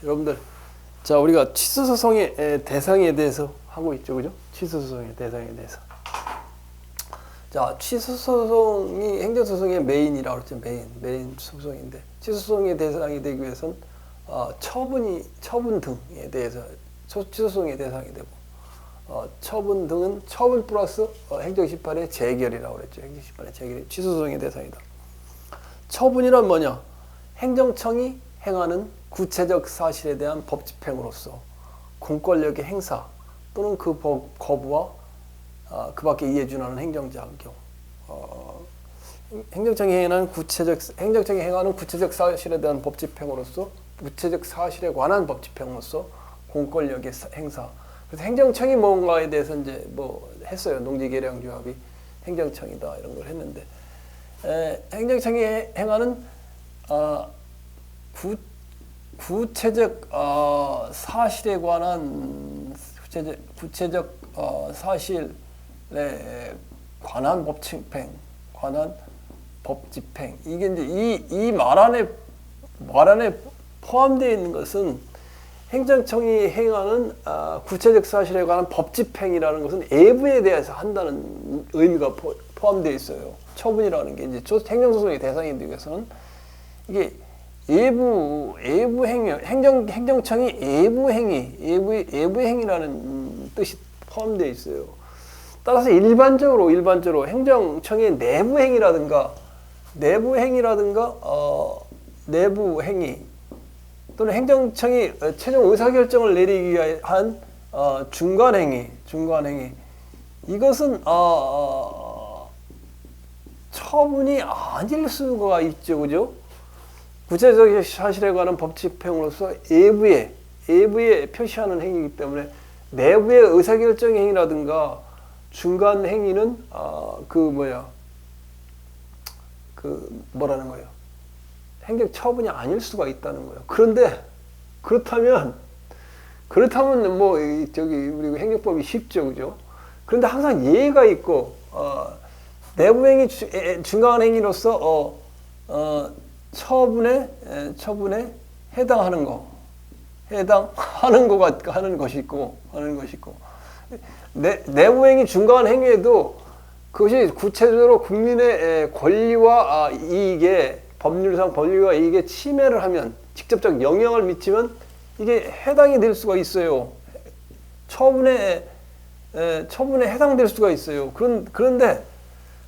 여러분들, 자, 우리가 취소소송의 대상에 대해서 하고 있죠, 그죠? 취소소송의 대상에 대해서. 자, 취소소송이 행정소송의 메인이라고 그랬죠. 메인 소송인데, 취소소송의 대상이 되기 위해서는 처분 등에 대해서 취소소송의 대상이 되고, 처분 등은 처분 플러스 행정심판의 재결이라고 그랬죠. 행정심판의 재결이 취소소송의 대상이다. 처분이란 뭐냐? 행정청이 행하는 구체적 사실에 대한 법집행으로서 공권력의 행사 또는 그 거부와 그 밖에 이해 준하는 행정자의 경우, 행정청이 행하는 구체적 사실에 대한 법집행으로서 구체적 사실에 관한 법집행으로서 공권력의 행사. 그래서 행정청이 뭔가에 대해서 이제 뭐 했어요. 농지계량조합이 행정청이다 이런 걸 했는데, 행정청이 행하는 구체적 사실에 관한 구체적 사실에 관한 법집행 이게 이제 이 말 안에 포함되어 있는 것은 행정청이 행하는 구체적 사실에 관한 법집행이라는 것은 외부에 대해서 한다는 의미가 포함되어 있어요. 처분이라는 게 이제 행정소송의 대상이 되기 위해서는 이게 외부 행정청이 외부 행위라는 뜻이 포함되어 있어요. 따라서 일반적으로 행정청의 내부 행위라든가 내부 행위 또는 행정청이 최종 의사결정을 내리기 위한 중간 행위 이것은 처분이 아닐 수가 있죠, 그죠? 구체적 사실에 관한 법집행으로서 외부에 표시하는 행위이기 때문에 내부의 의사결정 행위라든가 중간 행위는 뭐라는 거예요? 행정 처분이 아닐 수가 있다는 거예요. 그런데 그렇다면 뭐 우리 행정법이 쉽죠, 그죠? 그런데 항상 예외가 있고 내부 행위 중간 행위로서 처분에 해당하는 것이 있고 내부 행위 중간 행위에도 그것이 구체적으로 국민의 권리와 이익에 법률상 권리와 이익에 침해를 하면 직접적 영향을 미치면 이게 해당이 될 수가 있어요. 처분에 해당될 수가 있어요. 그런데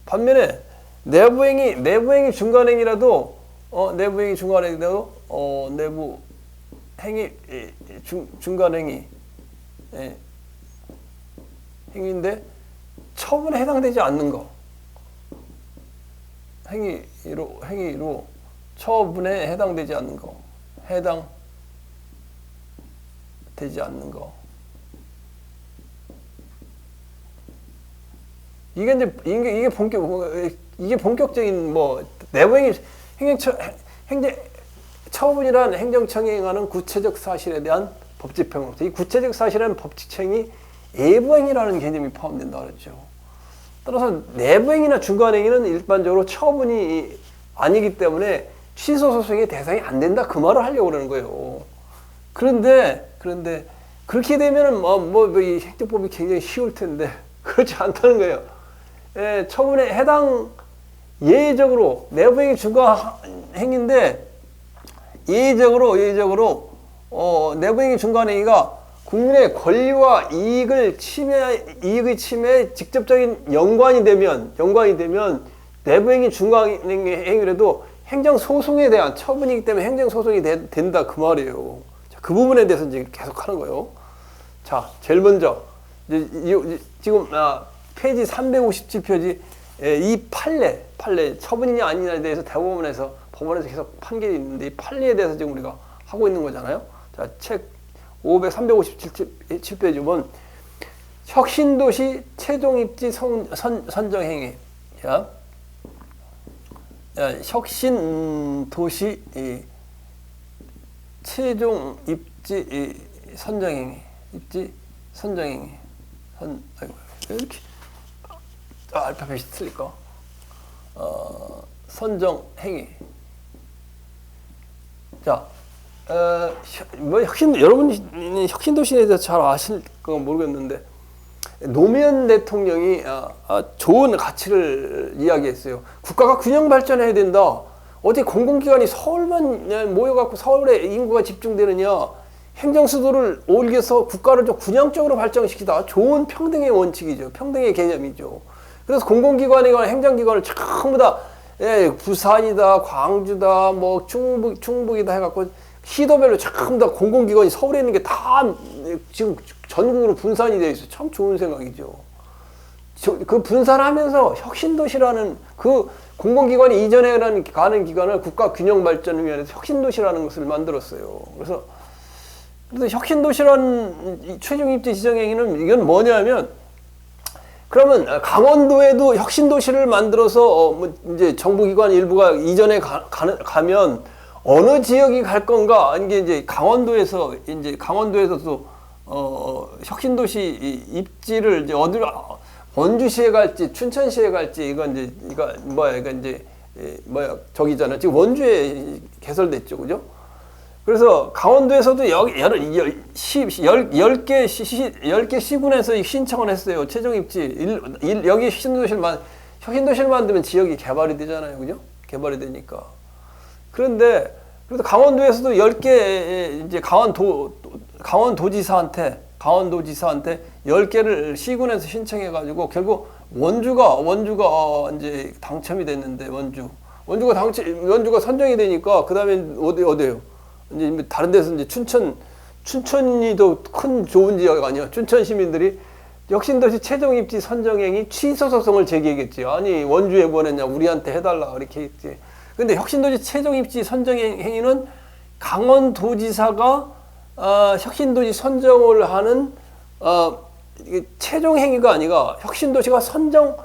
반면에 내부 행위 중간 행위라도 내부 행위 중간 행위인데 처분에 해당되지 않는 거. 행위로 처분에 해당되지 않는 거. 이게 본격적인 내부 행위 처분이란 행정청이 행하는 구체적 사실에 대한 법집행으로서 이 구체적 사실이라는 법집행이 외부행위라는 개념이 포함된다 그랬죠. 따라서 내부행위나 중간행위는 일반적으로 처분이 아니기 때문에 취소소송의 대상이 안 된다 그 말을 하려고 그러는 거예요. 그런데 그렇게 되면은 이 행정법이 굉장히 쉬울 텐데 그렇지 않다는 거예요. 처분에 예외적으로 내부행위 중간행위인데 예외적으로 내부행위 중간행위가 국민의 권리와 이익의 침해에 직접적인 연관이 되면 내부행위 중간행위라도 행정소송에 대한 처분이기 때문에 행정소송이 된다 그 말이에요. 자, 그 부분에 대해서 이제 계속 하는 거예요. 자, 제일 먼저 지금 페이지 357페이지 이 판례 처분이냐 아니냐에 대해서 법원에서 계속 판결이 있는데 이 판례에 대해서 지금 우리가 하고 있는 거잖아요. 자, 책 357페이지 보면 혁신도시 최종입지 선정행위. 자, 혁신도시 최종입지 선정행위. 이렇게 알파벳이 틀릴까? 선정행위. 자, 뭐 여러분이 혁신도시에 대해서 잘 아실 거 모르겠는데 노무현 대통령이 좋은 가치를 이야기했어요. 국가가 균형 발전해야 된다. 어디 공공기관이 서울만 모여갖고 서울에 인구가 집중되느냐. 행정수도를 옮겨서 국가를 좀 균형적으로 발전시키다. 좋은 평등의 원칙이죠. 평등의 개념이죠. 그래서 공공기관이나 행정기관을 전부 다 부산이다, 광주다, 뭐 충북이다 해갖고 시도별로 전부 다 공공기관이 서울에 있는 게 다 지금 전국으로 분산이 되어 있어요. 참 좋은 생각이죠. 그 분산하면서 혁신도시라는 그 공공기관이 이전에 가는 기관을 국가균형발전위원회에서 혁신도시라는 것을 만들었어요. 그래서 혁신도시라는 최종입지 지정행위는 이건 뭐냐면 그러면 강원도에도 혁신도시를 만들어서 뭐 이제 정부기관 일부가 이전에 가면 어느 지역이 갈 건가? 이게 이제 강원도에서도 혁신도시 입지를 이제 어디로 원주시에 갈지 춘천시에 갈지 이건 이제 저기잖아. 지금 원주에 개설됐죠, 그죠? 그래서 강원도에서도 10개 시군에서 신청을 했어요. 최종 입지. 여기 혁신도시를 만들면 지역이 개발이 되잖아요. 그죠? 개발이 되니까. 그런데, 그래서 강원도에서도 10개, 이제 강원도지사한테 10개를 시군에서 신청해가지고 결국 원주가 이제 당첨이 됐는데, 원주가 선정이 되니까, 그 다음에 어디예요? 이제 다른 데서 이제 춘천이 더 큰 좋은 지역 아니야. 춘천 시민들이 혁신도시 최종 입지 선정행위 취소 소송을 제기했겠지. 아니 원주에 보냈냐 우리한테 해달라 이렇게 했지. 근데 혁신도시 최종 입지 선정행위는 강원도지사가 혁신도시 선정을 하는 최종 행위가 아니라 혁신도시가 선정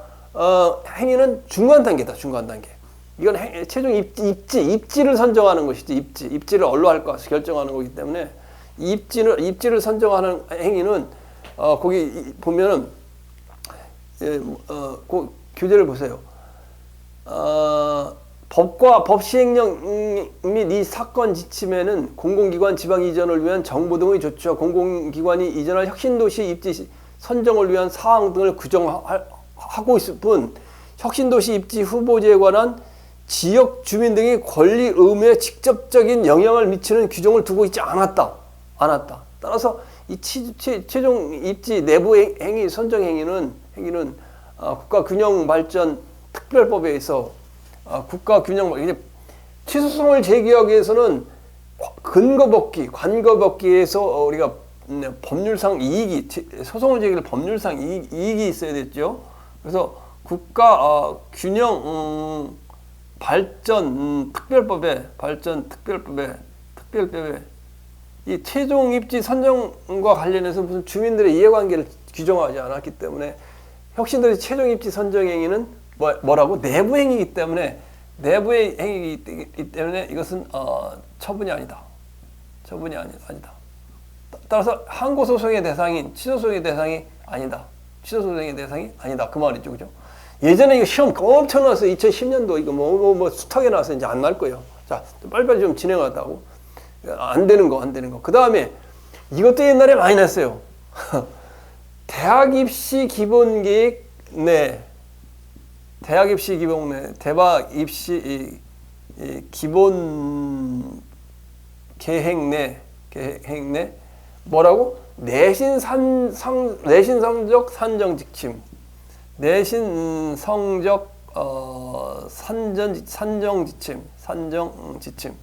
행위는 중간 단계다. 중간 단계. 이건 최종 입지를 선정하는 것이지, 입지를 얼로 할 것을 결정하는 거기 때문에, 입지를 선정하는 행위는, 거기 보면은, 그 교재를 보세요. 법 시행령 및 이 사건 지침에는 공공기관 지방 이전을 위한 정부 등의 조치와 공공기관이 이전할 혁신도시 입지 선정을 위한 사항 등을 규정하고 있을 뿐, 혁신도시 입지 후보지에 관한 지역 주민 등의 권리 의무에 직접적인 영향을 미치는 규정을 두고 있지 않았다. 따라서 이 최종 입지 내부 행위 선정 행위는 국가균형발전 특별법에 의해서 이제 취소성을 제기하기 위해서는 관거벗기에서 우리가 법률상 소송을 제기할 법률상 이익이 있어야 됐죠. 그래서 국가균형 발전 특별법에 이 최종 입지 선정과 관련해서 무슨 주민들의 이해관계를 규정하지 않았기 때문에 혁신도시 최종 입지 선정 행위는 뭐라고 내부 행위이기 때문에 이것은 처분이 아니다. 따라서 항고 소송의 대상인 취소 소송의 대상이 아니다. 그 말이죠, 그죠? 예전에 이거 시험 엄청 나왔어요. 2010년도 이거 뭐 숱하게 나와서 이제 안 날 거예요. 자, 빨리빨리 좀 진행하다고. 안 되는 거. 그 다음에 이것도 옛날에 많이 났어요. 대학 입시 기본계획 내, 대학 입시 기본 계획 내 뭐라고? 내신 성적 산정 지침. 내신 성적 산정 지침.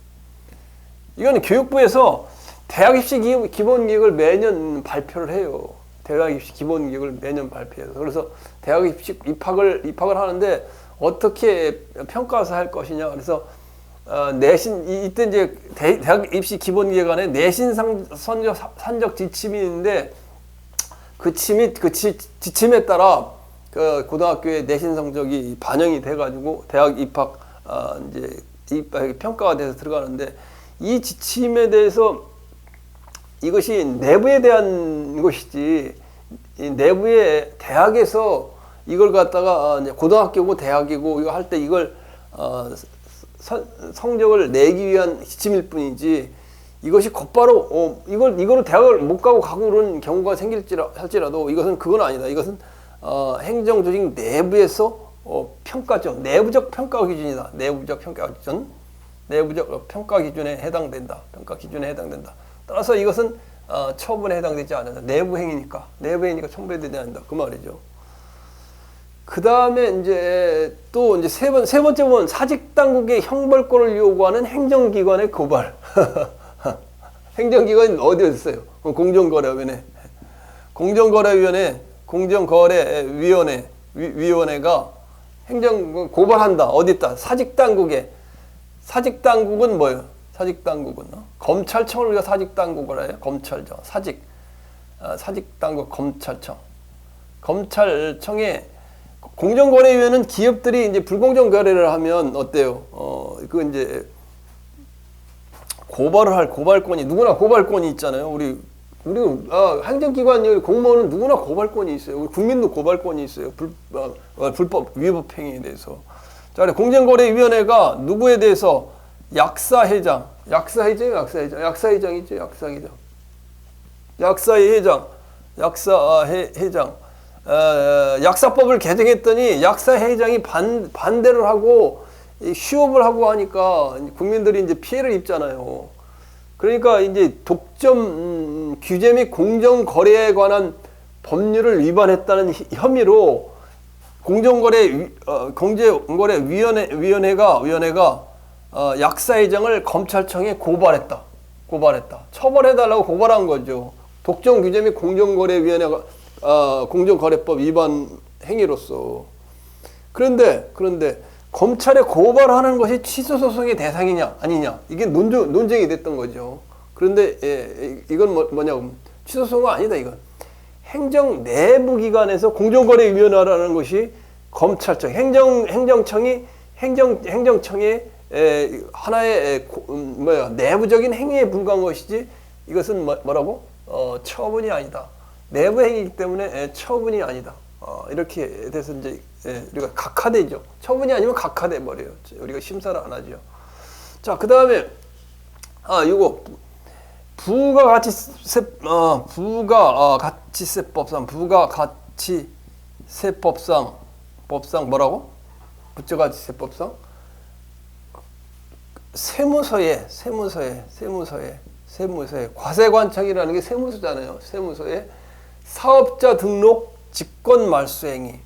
이거는 교육부에서 대학 입시 기본 계획을 매년 발표를 해요. 대학 입시 기본 계획을 매년 발표해요. 그래서 대학 입시 입학을 하는데 어떻게 평가서 할 것이냐. 그래서 이때 이제 대학 입시 기본 계획 안에 내신 성적 산적 지침이 있는데 그 지침에 따라 그 고등학교의 내신 성적이 반영이 돼가지고 대학 입학 이제 평가가 돼서 들어가는데 이 지침에 대해서 이것이 내부에 대한 것이지 이 내부의 대학에서 이걸 갖다가 고등학교고 대학이고 이거 할 때 이걸 성적을 내기 위한 지침일 뿐이지 이것이 곧바로 이거로 대학을 못 가고 그런 경우가 할지라도 이것은 그건 아니다. 이것은 행정조직 내부에서 평가점, 내부적 평가 기준이다. 내부적 평가 기준, 내부적 평가 기준에 해당된다. 평가 기준에 해당된다. 따라서 이것은 처분에 해당되지 않는다. 내부 행위니까 처분에 되지 않는다. 그 말이죠. 그 다음에 이제 또 이제 세 번째 보면 사직 당국의 형벌권을 요구하는 행정기관의 고발. 행정기관이 어디에 있어요? 공정거래위원회. 공정거래위원회가 행정 고발한다. 어디 있다? 사직당국은 뭐예요? 사직당국은 검찰청을 우리가 사직당국을 해요. 검찰청, 사직당국 검찰청. 검찰청에 공정거래위원회는 기업들이 이제 불공정 거래를 하면 어때요? 그 이제 고발을 할 고발권이 누구나 고발권이 있잖아요. 우리 행정기관 공무원은 누구나 고발권이 있어요. 우리 국민도 고발권이 있어요. 불법 위법 행위에 대해서. 자, 공정거래위원회가 누구에 대해서 약사회장 약사법을 개정했더니 약사회장이 반대를 하고 휴업을 하고 하니까 국민들이 이제 피해를 입잖아요. 그러니까 이제 독점 규제 및 공정거래에 관한 법률을 위반했다는 혐의로 공정거래위원회가 약사회장을 검찰청에 고발했다. 처벌해달라고 고발한 거죠. 독점 규제 및 공정거래위원회가 공정거래법 위반 행위로서. 그런데 검찰에 고발하는 것이 취소 소송의 대상이냐 아니냐 이게 논쟁이 됐던 거죠. 그런데 이건 뭐냐고 취소 소송은 아니다. 이건 행정 내부 기관에서 공정거래위원회라는 것이 검찰청 행정청의 하나의 내부적인 행위에 불과한 것이지 이것은 뭐라고 처분이 아니다. 내부 행위이기 때문에 처분이 아니다. 이렇게 돼서 이제 우리가 각하되죠. 처분이 아니면 각하돼 버려요. 우리가 심사를 안 하죠. 자, 그 다음에 이거 부가가치세법상 뭐라고? 부가가치세법상 세무서에 과세관청이라는 게 세무서잖아요. 세무서에 사업자 등록 직권 말소행위,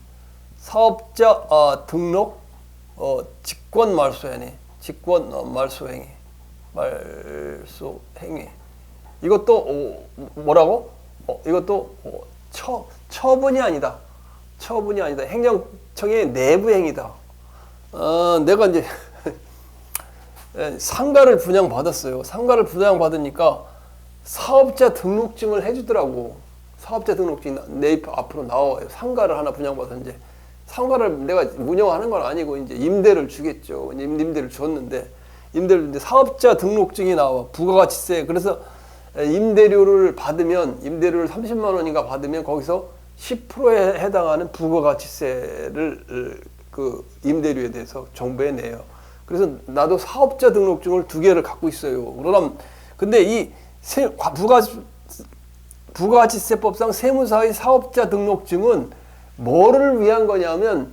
직권 말소행위. 이것도 뭐라고? 이것도 처분이 아니다. 행정청의 내부 행위다. 내가 이제 상가를 분양받았어요. 상가를 분양받으니까 사업자 등록증을 해주더라고. 사업자 등록증이 내 앞으로 나와요. 상가를 하나 분양받았는데 상가를 내가 운영하는 건 아니고 이제 임대를 주겠죠. 임대를 줬는데 사업자 등록증이 나와. 부가가치세. 그래서 임대료를 30만 원인가 받으면 거기서 10%에 해당하는 부가가치세를 그 임대료에 대해서 정부에 내요. 그래서 나도 사업자 등록증을 2개를 갖고 있어요. 근데 이 부가가치세법상 세무사의 사업자 등록증은 뭐를 위한 거냐면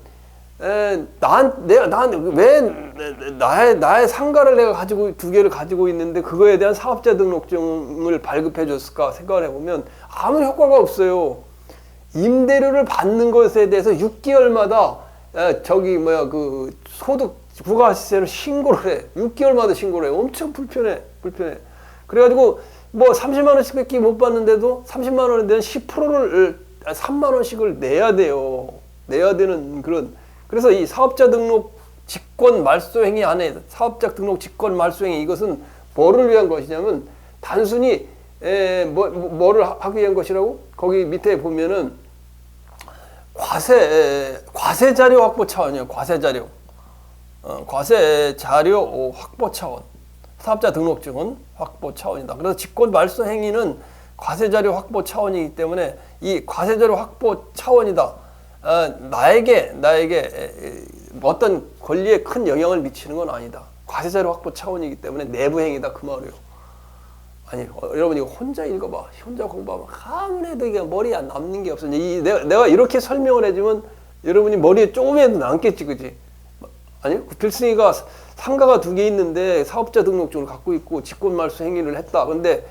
나의 상가를 내가 가지고 2개를 가지고 있는데 그거에 대한 사업자 등록증을 발급해 줬을까 생각을 해보면 아무 효과가 없어요. 임대료를 받는 것에 대해서 6개월마다 그 소득 부가가치세를 신고를 해. 6개월마다 신고를 해. 엄청 불편해. 그래가지고 30만 원씩밖에 못 받는데도 30만 원에 대한 10%를 3만 원씩을 내야 돼요. 내야 되는 그런. 그래서 이 사업자 등록 직권 말소행위 안에 사업자 등록 직권 말소행위 이것은 뭐를 위한 것이냐면 단순히 뭐를 하기 위한 것이라고 거기 밑에 보면은 과세 자료 확보 차원이에요. 과세 자료 확보 차원. 사업자 등록증은 확보 차원이다. 그래서 직권 말소 행위는 과세 자료 확보 차원이기 때문에 이 과세 자료 확보 차원이다. 나에게 어떤 권리에 큰 영향을 미치는 건 아니다. 과세 자료 확보 차원이기 때문에 내부 행위다 그 말이에요. 아니 여러분 이거 혼자 읽어봐. 혼자 공부하면 아무래도 이게 머리에 안 남는 게 없어. 내가 이렇게 설명을 해주면 여러분이 머리에 조금이라도 남겠지, 그지? 아니 필승이가 상가가 2개 있는데 사업자 등록증을 갖고 있고 직권말소 행위를 했다. 근데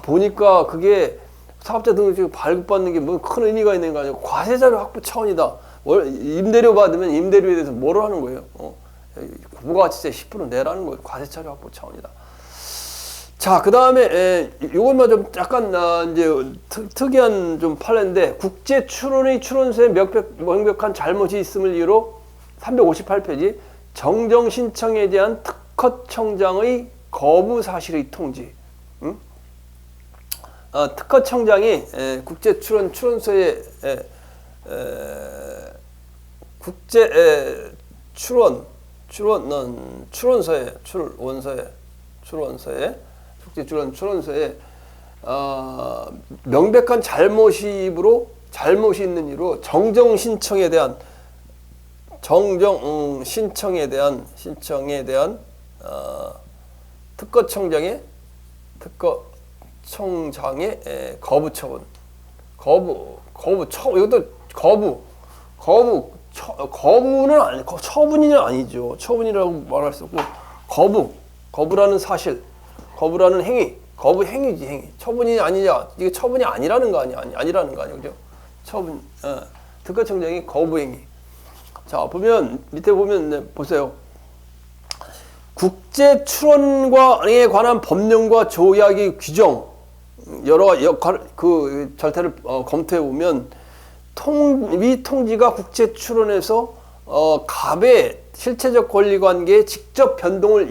보니까 그게 사업자 등록증 발급받는 게 뭐 큰 의미가 있는 거 아니고 과세자료 확보 차원이다. 임대료 받으면 임대료에 대해서 뭐를 하는 거예요? 부가가치세 10% 내라는 거예요. 과세자료 확보 차원이다. 자, 그 다음에 이것만 좀 약간 이제 특이한 좀 판례인데 국제 출원의 출원서에 명백한 잘못이 있음을 이유로 358페이지 정정 신청에 대한 특허청장의 거부 사실의 통지. 특허청장이 국제 출원서에 국제 출원서에 국제 출원서에 명백한 잘못이 있는 이유로 정정 신청에 대한 특허청장의 거부 처분. 이것도 거부는 아니, 처분이 아니죠. 처분이라고 말할 수 없고, 거부라는 사실, 거부라는 행위, 거부 행위지, 행위. 처분이 아니냐, 이게 처분이 아니라는 거 아니야, 아니라는 거 아니야, 그죠? 처분, 특허청장이 거부 행위. 자, 밑에 보면, 보세요. 국제 출원에 관한 법령과 조약의 규정, 여러 절차를 검토해 보면, 위 통지가 국제 출원에서 갑의 실체적 권리 관계에 직접 변동을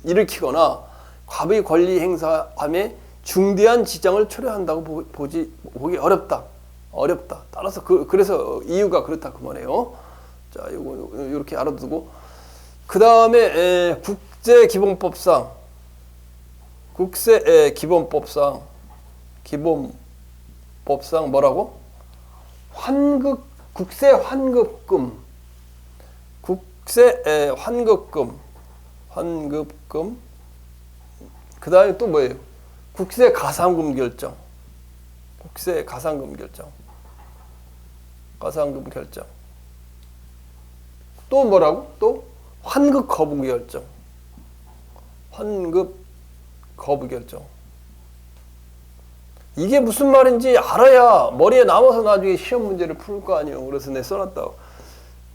일으키거나 갑의 권리 행사함에 중대한 지장을 초래한다고 보기 어렵다. 따라서 그래서 이유가 그렇다 그 말이에요. 자, 요거 이렇게 알아두고 그 다음에 국제기본법상 뭐라고? 국세 환급금. 그 다음에 또 뭐예요? 국세 가상금 결정. 또 뭐라고? 또 환급 거부 결정. 이게 무슨 말인지 알아야 머리에 남아서 나중에 시험 문제를 풀 거 아니에요. 그래서 내가 써놨다고.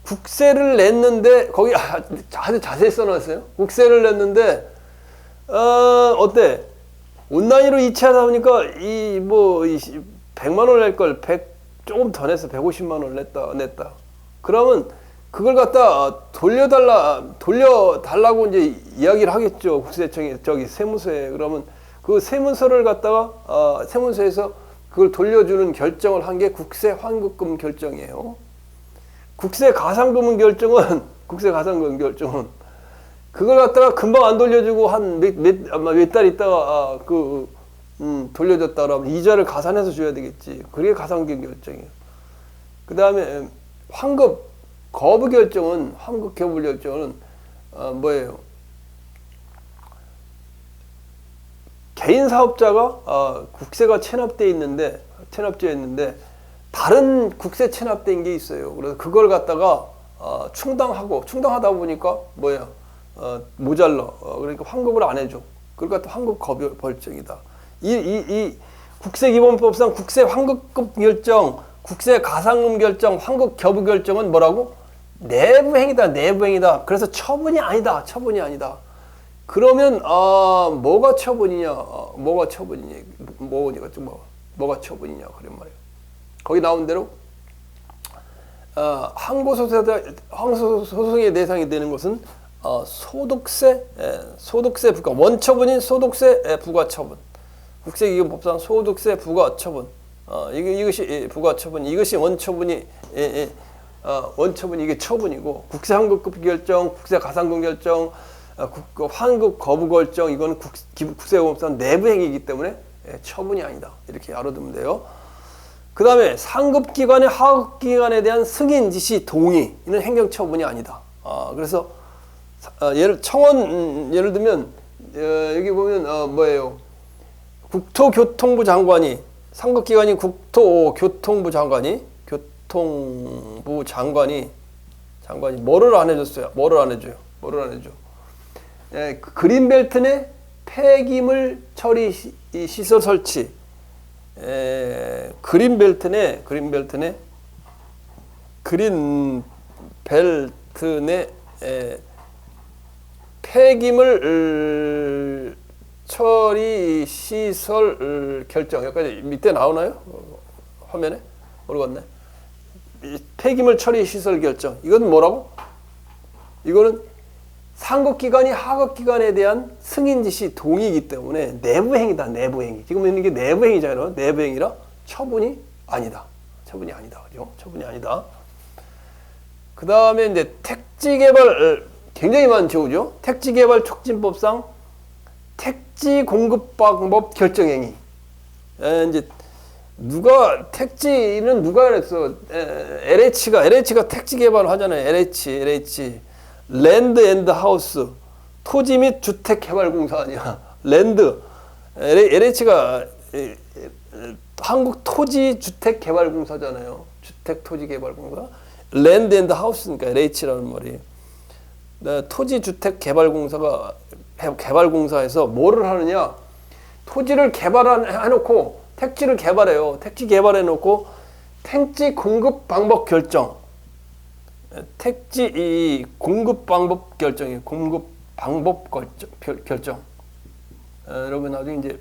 국세를 냈는데 거기 아주 자세히 써놨어요. 국세를 냈는데 어때? 온라인으로 이체하다 보니까 100만 원 낼 걸 100 조금 더 냈어. 150만 원 냈다. 그러면 그걸 갖다 돌려달라고 이제 이야기를 하겠죠. 국세청에 세무서에. 그러면 그 세무서를 갖다가 세무서에서 그걸 돌려주는 결정을 한 게 국세 환급금 결정이에요. 국세 가상금 결정은 그걸 갖다가 금방 안 돌려주고 한 몇 달 있다가 돌려줬다 그러면 이자를 가산해서 줘야 되겠지. 그게 가상금 결정이에요. 그 다음에 환급 거부 결정은 뭐예요? 개인 사업자가 국세가 체납되어 있는데 다른 국세 체납된 게 있어요. 그래서 그걸 갖다가 충당하다 보니까 뭐야? 모자라. 그러니까 환급을 안 해줘. 그걸 갖다 환급 거부 결정이다. 이 국세기본법상 국세 환급금 결정, 국세 가상금 결정, 환급 거부 결정은 뭐라고? 내부행위다. 그래서 처분이 아니다. 그러면 뭐가 처분이냐 그런 말이에요. 거기 나온 대로 항고소송의 대상이 되는 것은 소득세 부과 원처분인 소득세 부과처분. 국세기본법상 소득세 부과처분. 이것이 부과처분. 이것이 원처분이 이게 처분이고 국세환급금 결정, 국세가상금 결정, 환급 거부 결정 이건 국세기본법상 내부행위이기 때문에 처분이 아니다. 이렇게 알아두면 돼요. 그 다음에 상급기관의 하급기관에 대한 승인, 지시, 동의 이는 행정처분이 아니다. 그래서 예를 들면 여기 보면 뭐예요? 국토교통부 장관이 상급기관인 국토교통부 장관이 뭐를 안 해줬어요? 뭐를 안 해줘요? 뭐를 안 해줘? 그린벨트 내 폐기물 처리 시설 설치. 그린벨트 내 폐기물 처리 시설 결정. 여기까지 밑에 나오나요? 화면에? 모르겠네. 폐기물 처리 시설 결정. 이건 뭐라고? 이거는 상급기관이 하급기관에 대한 승인 지시 동의이기 때문에 내부행위다. 내부행위. 지금 있는 게 내부행위잖아요. 내부행위라 처분이 아니다. 처분이 아니다. 그죠? 처분이 아니다. 그 다음에 이제 택지개발 굉장히 많죠. 그죠? 택지개발 촉진법상 택지 공급 방법 결정행위. 이제 택지는 누가 그랬어? LH가 택지 개발을 하잖아요. LH. 랜드 앤드 하우스. 토지 및 주택 개발 공사 아니야. 랜드. LH가 한국 토지 주택 개발 공사잖아요. 주택 토지 개발 공사. 랜드 앤드 하우스니까 LH라는 말이에요. 토지 주택 개발 공사에서 뭐를 하느냐? 토지를 개발해놓고 택지를 개발해요. 택지 개발해놓고 택지 공급 방법 결정. 택지 공급 방법 결정이에요. 공급 방법 결정. 여러분 나중에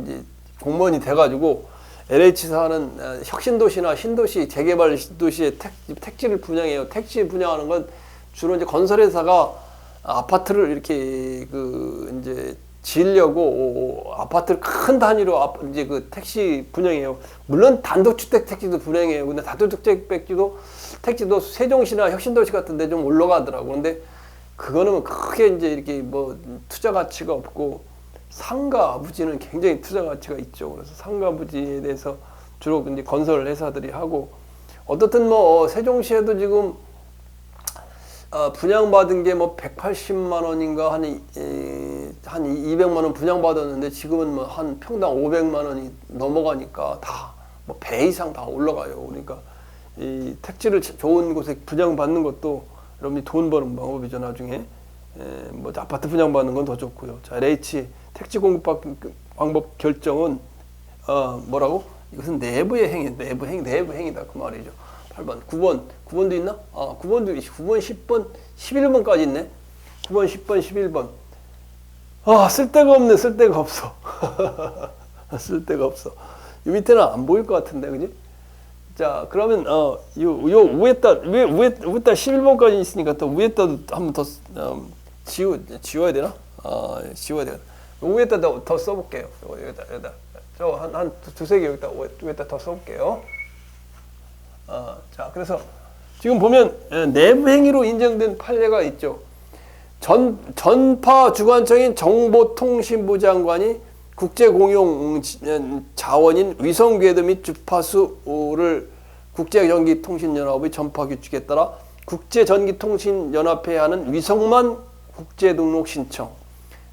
이제 공무원이 돼가지고 LH에서 하는 혁신도시나 신도시 재개발 도시의 택지를 분양해요. 택지 분양하는 건 주로 이제 건설회사가 아파트를 이렇게 이제 지으려고 아파트를 큰 단위로 이제 그 택시 분양해요. 물론 단독주택 택지도 분양해요. 근데 단독주택 택지도 세종시나 혁신도시 같은데 좀 올라가더라고. 그런데 그거는 크게 이제 이렇게 뭐 투자 가치가 없고 상가 부지는 굉장히 투자 가치가 있죠. 그래서 상가 부지에 대해서 주로 이제 건설 회사들이 하고 어떻든 뭐 세종시에도 지금 분양받은 게 뭐 180만 원인가 한 200만 원 분양받았는데 지금은 뭐 한 평당 500만 원이 넘어가니까 다 뭐 배 이상 다 올라가요. 그러니까 이 택지를 좋은 곳에 분양받는 것도 여러분이 돈 버는 방법이죠. 나중에 뭐 아파트 분양받는 건 더 좋고요. 자, LH 택지 공급 방법 결정은 뭐라고? 이것은 내부의 행위, 내부행위다 그 말이죠. 8번, 9번도 있나? 9번도 9번, 10번, 11번까지 있네. 9번, 10번, 11번. 쓸데가 없어. 쓸데가 없어. 이 밑에는 안 보일 것 같은데, 그지? 자, 그러면 요 위에다 11번까지 있으니까 또 위에다도 한번 더 지워야 되나? 지워야 되나? 위에다 더 써볼게요. 여기다. 저 한 두세 개 여기다 위에다 더 써볼게요. 자, 그래서 지금 보면 내부 행위로 인정된 판례가 있죠. 전파 주관청인 정보통신부 장관이 국제공용 자원인 위성궤도 및 주파수를 국제전기통신연합의 전파 규칙에 따라 국제전기통신연합회에 하는 위성만 국제등록 신청.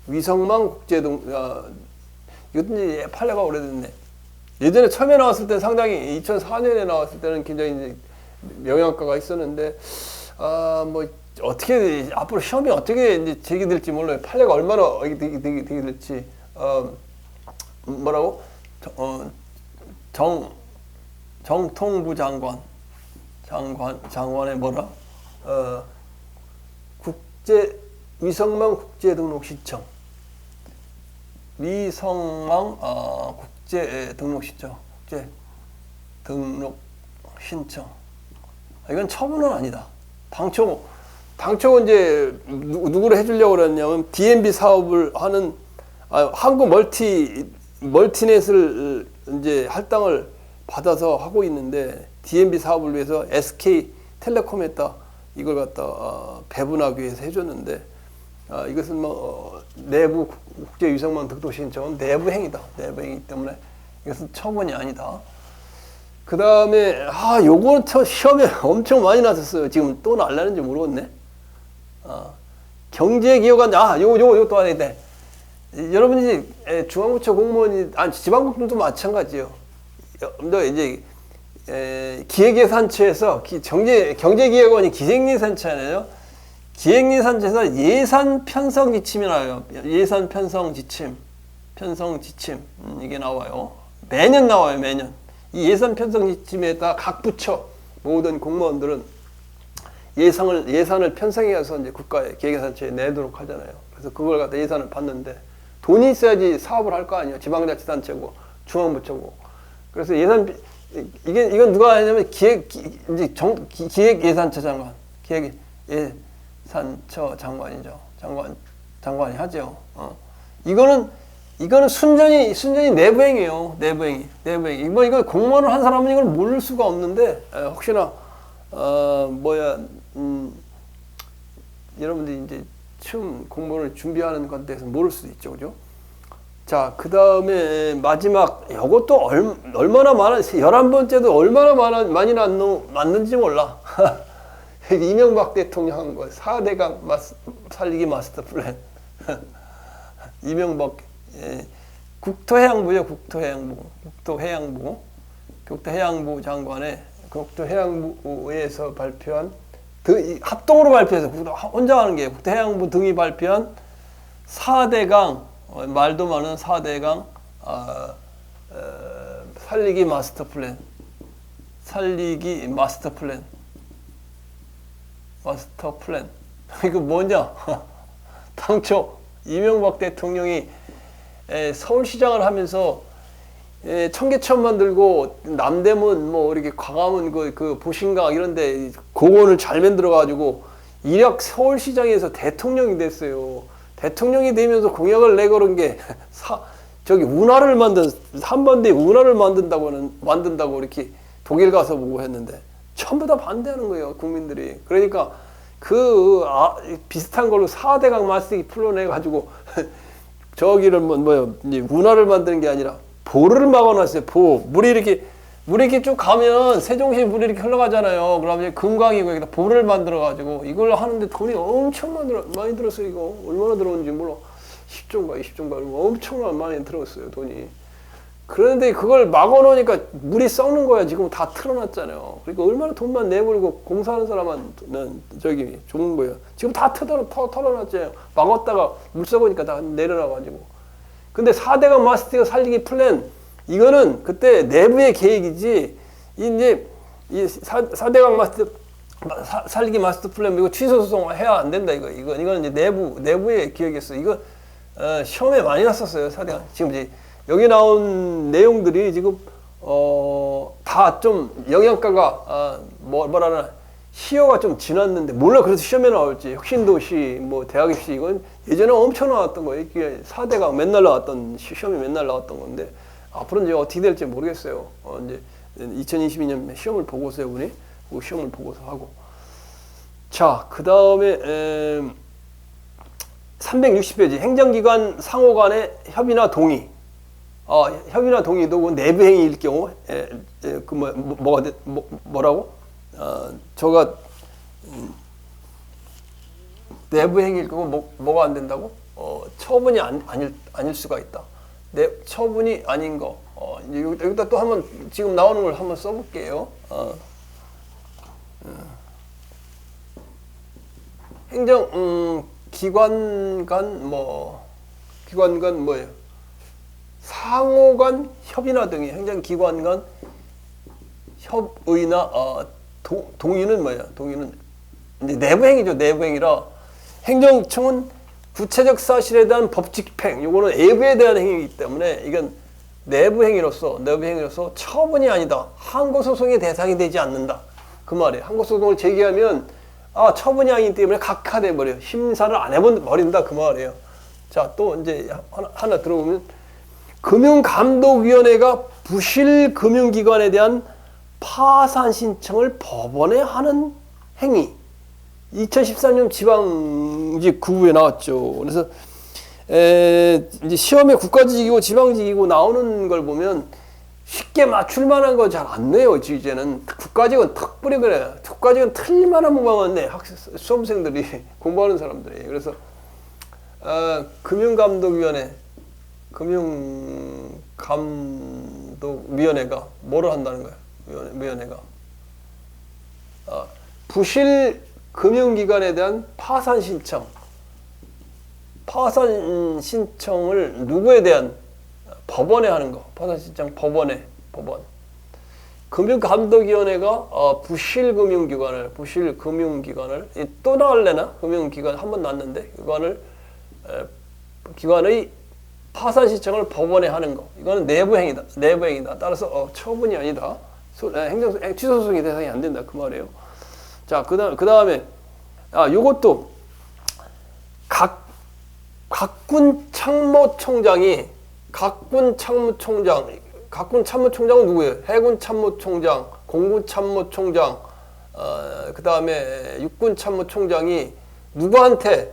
위성만 국제등록. 이것도 이제 판례가 오래됐네. 예전에 처음에 나왔을 때 상당히 2004년에 나왔을 때는 굉장히 이제 영향가가 있었는데 뭐 어떻게 앞으로 시험이 어떻게 이제 제기될지 몰라요. 판례가 얼마나 되게 될지. 뭐라고? 정통부 장관의 뭐라? 위성망 국제등록 신청. 위성망 국제등록 신청. 이건 처분은 아니다. 당초 이제 누구를 해주려고 그랬냐면 DMB 사업을 하는 한국 멀티넷을 이제 할당을 받아서 하고 있는데 DMB 사업을 위해서 SK텔레콤에다 이걸 갖다 배분하기 위해서 해줬는데 이것은 뭐 내부 국제 위성망 등록 신청은 내부 행위다. 내부 행위이기 때문에 이것은 처분이 아니다. 그 다음에 요거는 시험에 엄청 많이 나왔었어요. 지금 또 날라는지 모르겠네. 경제기여관, 요거 또 해야 돼. 여러분이 중앙부처 공무원이, 지방국들도 마찬가지예요. 이제 기획예산처에서 경제기획원이 기획예산처잖아요. 기획예산처에서 예산 편성 지침이 나와요. 예산 편성 지침, 이게 나와요. 매년 나와요, 매년. 이 예산 편성 지침에다 각 부처 모든 공무원들은 예산을 편성해서 이제 국가의 기획예산처에 내도록 하잖아요. 그래서 그걸 갖다 예산을 받는데 돈이 있어야지 사업을 할 거 아니에요. 지방자치단체고 중앙부처고. 그래서 이건 누가 하냐면 기획예산처 장관, 기획예산처 장관이죠. 장관이 하죠. 이거는 순전히 내부행위예요. 내부행위. 이걸 공무원을 한 사람은 이걸 모를 수가 없는데, 혹시나 여러분들이 이제 처음 공무원을 준비하는 것 대해서 모를 수도 있죠, 그죠? 자, 그 다음에 마지막, 이것도 얼마나 11번째도 얼마나 많이 났는지 몰라. 이명박 대통령 한 거, 4대강 살리기 마스터 플랜. 이명박, 국토해양부요, 국토해양부 장관의 국토해양부에서 발표한, 합동으로 발표해서, 혼자 하는 게 국토해양부 등이 발표한 4대강, 말도 많은 4대강 살리기 마스터 플랜. 이거 뭐냐? 당초 이명박 대통령이 서울시장을 하면서 청계천 만들고 남대문 이렇게 광화문 그 보신각 이런데 공원을 잘 만들어 가지고 이력 서울시장에서 대통령이 됐어요. 대통령이 되면서 공약을 내걸은 게 운하를 한반도에 운하를 만든다고 이렇게 독일 가서 보고 했는데 전부 다 반대하는 거예요, 국민들이. 그러니까 비슷한 걸로 4대강 마스터기 풀어내 가지고 저기를 이제 운하를 만드는 게 아니라 보를 막아놨어요. 물이 이렇게 쭉 가면 세종시에 물이 이렇게 흘러가잖아요. 그러면 금강이고 여기다 보를 만들어 가지고 이걸 하는데 돈이 엄청 많이 들었어요. 이거 얼마나 들었는지 몰라. 10조인가 20조인가 엄청 많이 들었어요, 돈이. 그런데 그걸 막아놓으니까 물이 썩는 거야. 지금 다 틀어놨잖아요. 그러니까 얼마나 돈만 내버리고 공사하는 사람은 좋은 거예요. 지금 다 털어놨잖아요. 막았다가 물 썩으니까 다 내려놔가지고. 근데 4대강 마스터가 살리기 플랜, 이거는 그때 내부의 계획이지, 이제 이 4대강 살리기 마스터 플랜, 이거 취소 소송해야 안 된다, 이건 이제 내부의 기획이었어. 이거, 시험에 많이 났었어요, 4대강. 지금 이제 여기 나온 내용들이 지금, 다 좀 영양가가, 시효가 좀 지났는데, 몰라, 그래서 시험에 나올지. 혁신도시, 대학입시, 이건 예전에 엄청 나왔던 거예요. 이게 4대강 맨날 나왔던, 시험이 맨날 나왔던 건데, 앞으로 이제 어떻게 될지 모르겠어요. 이제 2022년 시험을 보고서 이분이 그 시험을 보고서 하고. 자, 그 다음에 360페이지 행정기관 상호 간의 협의나 동의. 협의나 동의도 내부행위일 경우 뭐라고? 저가 내부행위일 경우 뭐가 안 된다고? 처분이 아닐 수가 있다. 처분이 아닌 거. 여기다 또 한번 지금 나오는 걸 한번 써볼게요. 행정 기관 간 뭐예요? 상호 간 협의나 등이 행정기관 간 협의나 동의는 뭐예요? 동의는 이제 내부행위죠. 내부행위라 행정청은 구체적 사실에 대한 법칙 집행, 요거는 외부에 대한 행위이기 때문에 이건 내부행위로서 처분이 아니다. 항고소송의 대상이 되지 않는다. 그 말이에요. 항고소송을 제기하면 처분이 아니기 때문에 각하돼 버려요. 심사를 안 해버린다. 그 말이에요. 자, 또 이제 하나 들어보면 금융감독위원회가 부실 금융기관에 대한 파산 신청을 법원에 하는 행위. 2013년 지방직 9부에 나왔죠. 그래서 이제 시험에 국가직이고 지방직이고 나오는 걸 보면 쉽게 맞출 만한 거 잘 안 내요. 이제는 국가직은 턱 뿌리 그래. 국가직은 틀릴만한 문항만 내. 수험생들이 공부하는 사람들이. 그래서 금융감독위원회, 금융감독위원회가 뭐를 한다는 거야? 위원회가 부실 금융기관에 대한 파산 신청을 누구에 대한 법원에 하는 거. 파산 신청 법원. 금융감독위원회가 부실 금융기관을 또 나갈래나? 금융기관 한 번 났는데 기관의 파산 신청을 법원에 하는 거. 이거는 내부행위다. 따라서 처분이 아니다. 취소소송의 대상이 안 된다. 그 말이에요. 자, 그 다음에 요것도 각군 참모총장은 누구예요? 해군 참모총장, 공군 참모총장, 그 다음에 육군 참모총장이 누구한테?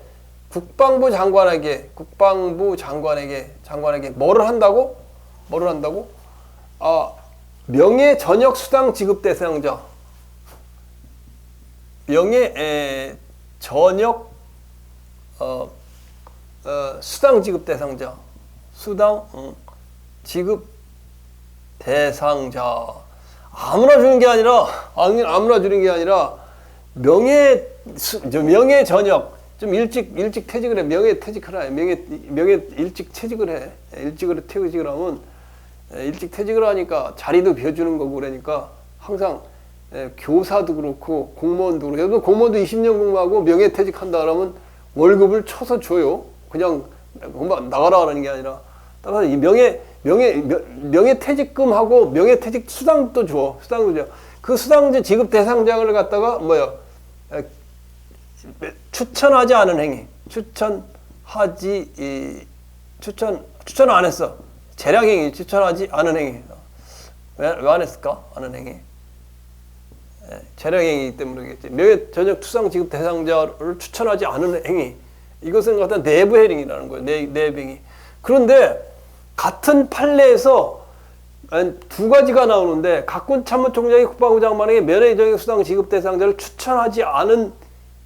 국방부 장관에게 뭐를 한다고? 명예 전역 수당 지급 대상자. 명예 전역 수당 지급 대상자. 지급 대상자. 아무나 주는 게 아니라 명예 전역. 좀 일찍 퇴직을 해. 명예 일찍 퇴직을 해. 퇴직을 하면 일찍 퇴직을 하니까 자리도 비워주는 거고 그러니까 항상 교사도 그렇고 공무원도 그렇고 공무원도 20년 공부하고 명예 퇴직한다 그러면 월급을 쳐서 줘요. 그냥 나가라 하는 게 아니라 따라서 이 명예 퇴직금하고 명예 퇴직 수당도 줘. 그 수당제 지급 대상자를 갖다가 추천하지 않은 행위. 추천 안 했어. 재량행위, 추천하지 않은 행위. 왜 안 했을까? 않은 행위. 재량행위 때문이겠지. 명예 전역 수당 지급 대상자를 추천하지 않은 행위. 이것은 갖다 내부 행위라는 거예요. 내부 행위. 그런데 같은 판례에서 두 가지가 나오는데 각군 참모총장이 국방부 장관에게 명예 전역 수당 지급 대상자를 추천하지 않은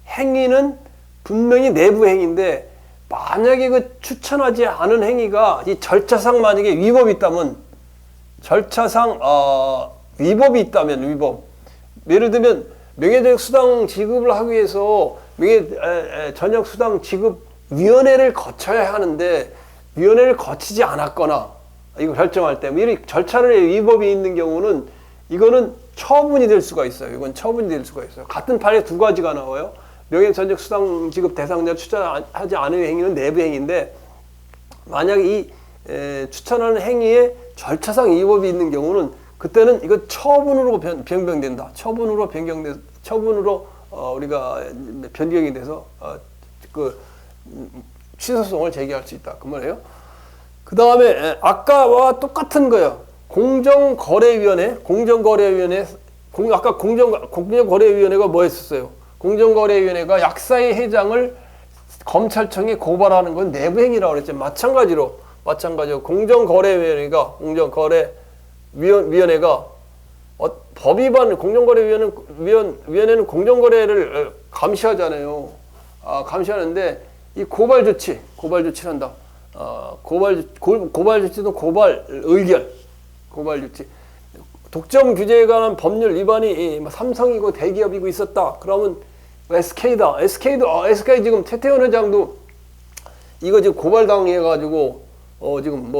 행위는 분명히 내부 행위인데 만약에 그 추천하지 않은 행위가 이 절차상 만약에 위법이 있다면 예를 들면 명예전역 수당 지급을 하기 위해서 명예전역 수당 지급 위원회를 거쳐야 하는데 위원회를 거치지 않았거나 이거 결정할 때 이 절차를 위법이 있는 경우는 이거는 처분이 될 수가 있어요. 같은 판례 두 가지가 나와요. 명예전역 수당 지급 대상자 추천하지 않은 행위는 내부 행위인데 만약 이 추천하는 행위에 절차상 위법이 있는 경우는 그때는 이거 처분으로 변경된다. 처분으로 우리가 변경이 돼서 취소소송을 제기할 수 있다. 그 말이에요. 그 다음에 아까와 똑같은 거예요. 공정거래위원회 아까 공정거래위원회가 뭐 했었어요? 공정거래위원회가 약사회 회장을 검찰청에 고발하는 건 내부행위라고 그랬죠. 마찬가지로 공정거래위원회가 법 위반 공정거래위원회는 공정거래를 감시하잖아요. 감시하는데 이 고발 조치를 한다. 고발 조치도 고발 조치. 독점 규제에 관한 법률 위반이 삼성이고 대기업이고 있었다. 그러면 SK다. SK 지금 최태원 회장도 이거 지금 고발당해가지고 지금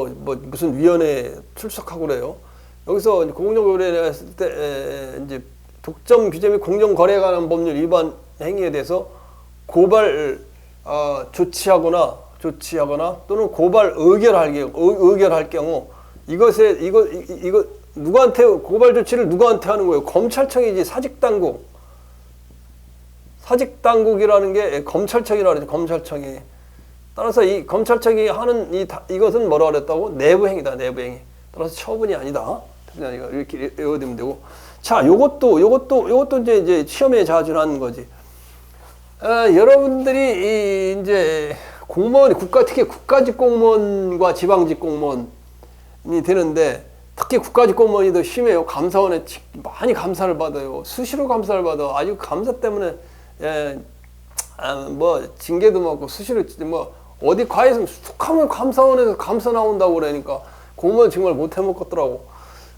무슨 위원회에 출석하고 그래요. 여기서 공정거래를 했을 때 이제 독점 규제 및 공정거래에 관한 법률 위반 행위에 대해서 고발 조치하거나 또는 고발 의결할 경우 이거 누구한테 고발 조치를 누구한테 하는 거예요? 검찰청이지. 사직당국이라는 게 검찰청이라고 그러죠. 검찰청이. 따라서 이 검찰청이 하는 이것은 뭐라 그랬다고? 내부행위다. 내부행위. 따라서 처분이 아니다. 이렇게 외워두면 되고. 자, 요것도 이제 시험에 자주 나는 거지. 여러분들이 이제 공무원 특히 국가직 공무원과 지방직 공무원이 되는데 특히 국가직공무원이 더 심해요. 감사원에 많이 감사를 받아요. 수시로 감사를 받아. 아주 감사 때문에 뭐 징계도 먹고 수시로 뭐 어디 가 있으면 툭하면 감사원에서 감사 나온다고 그러니까 공무원 정말 못 해먹겠더라고.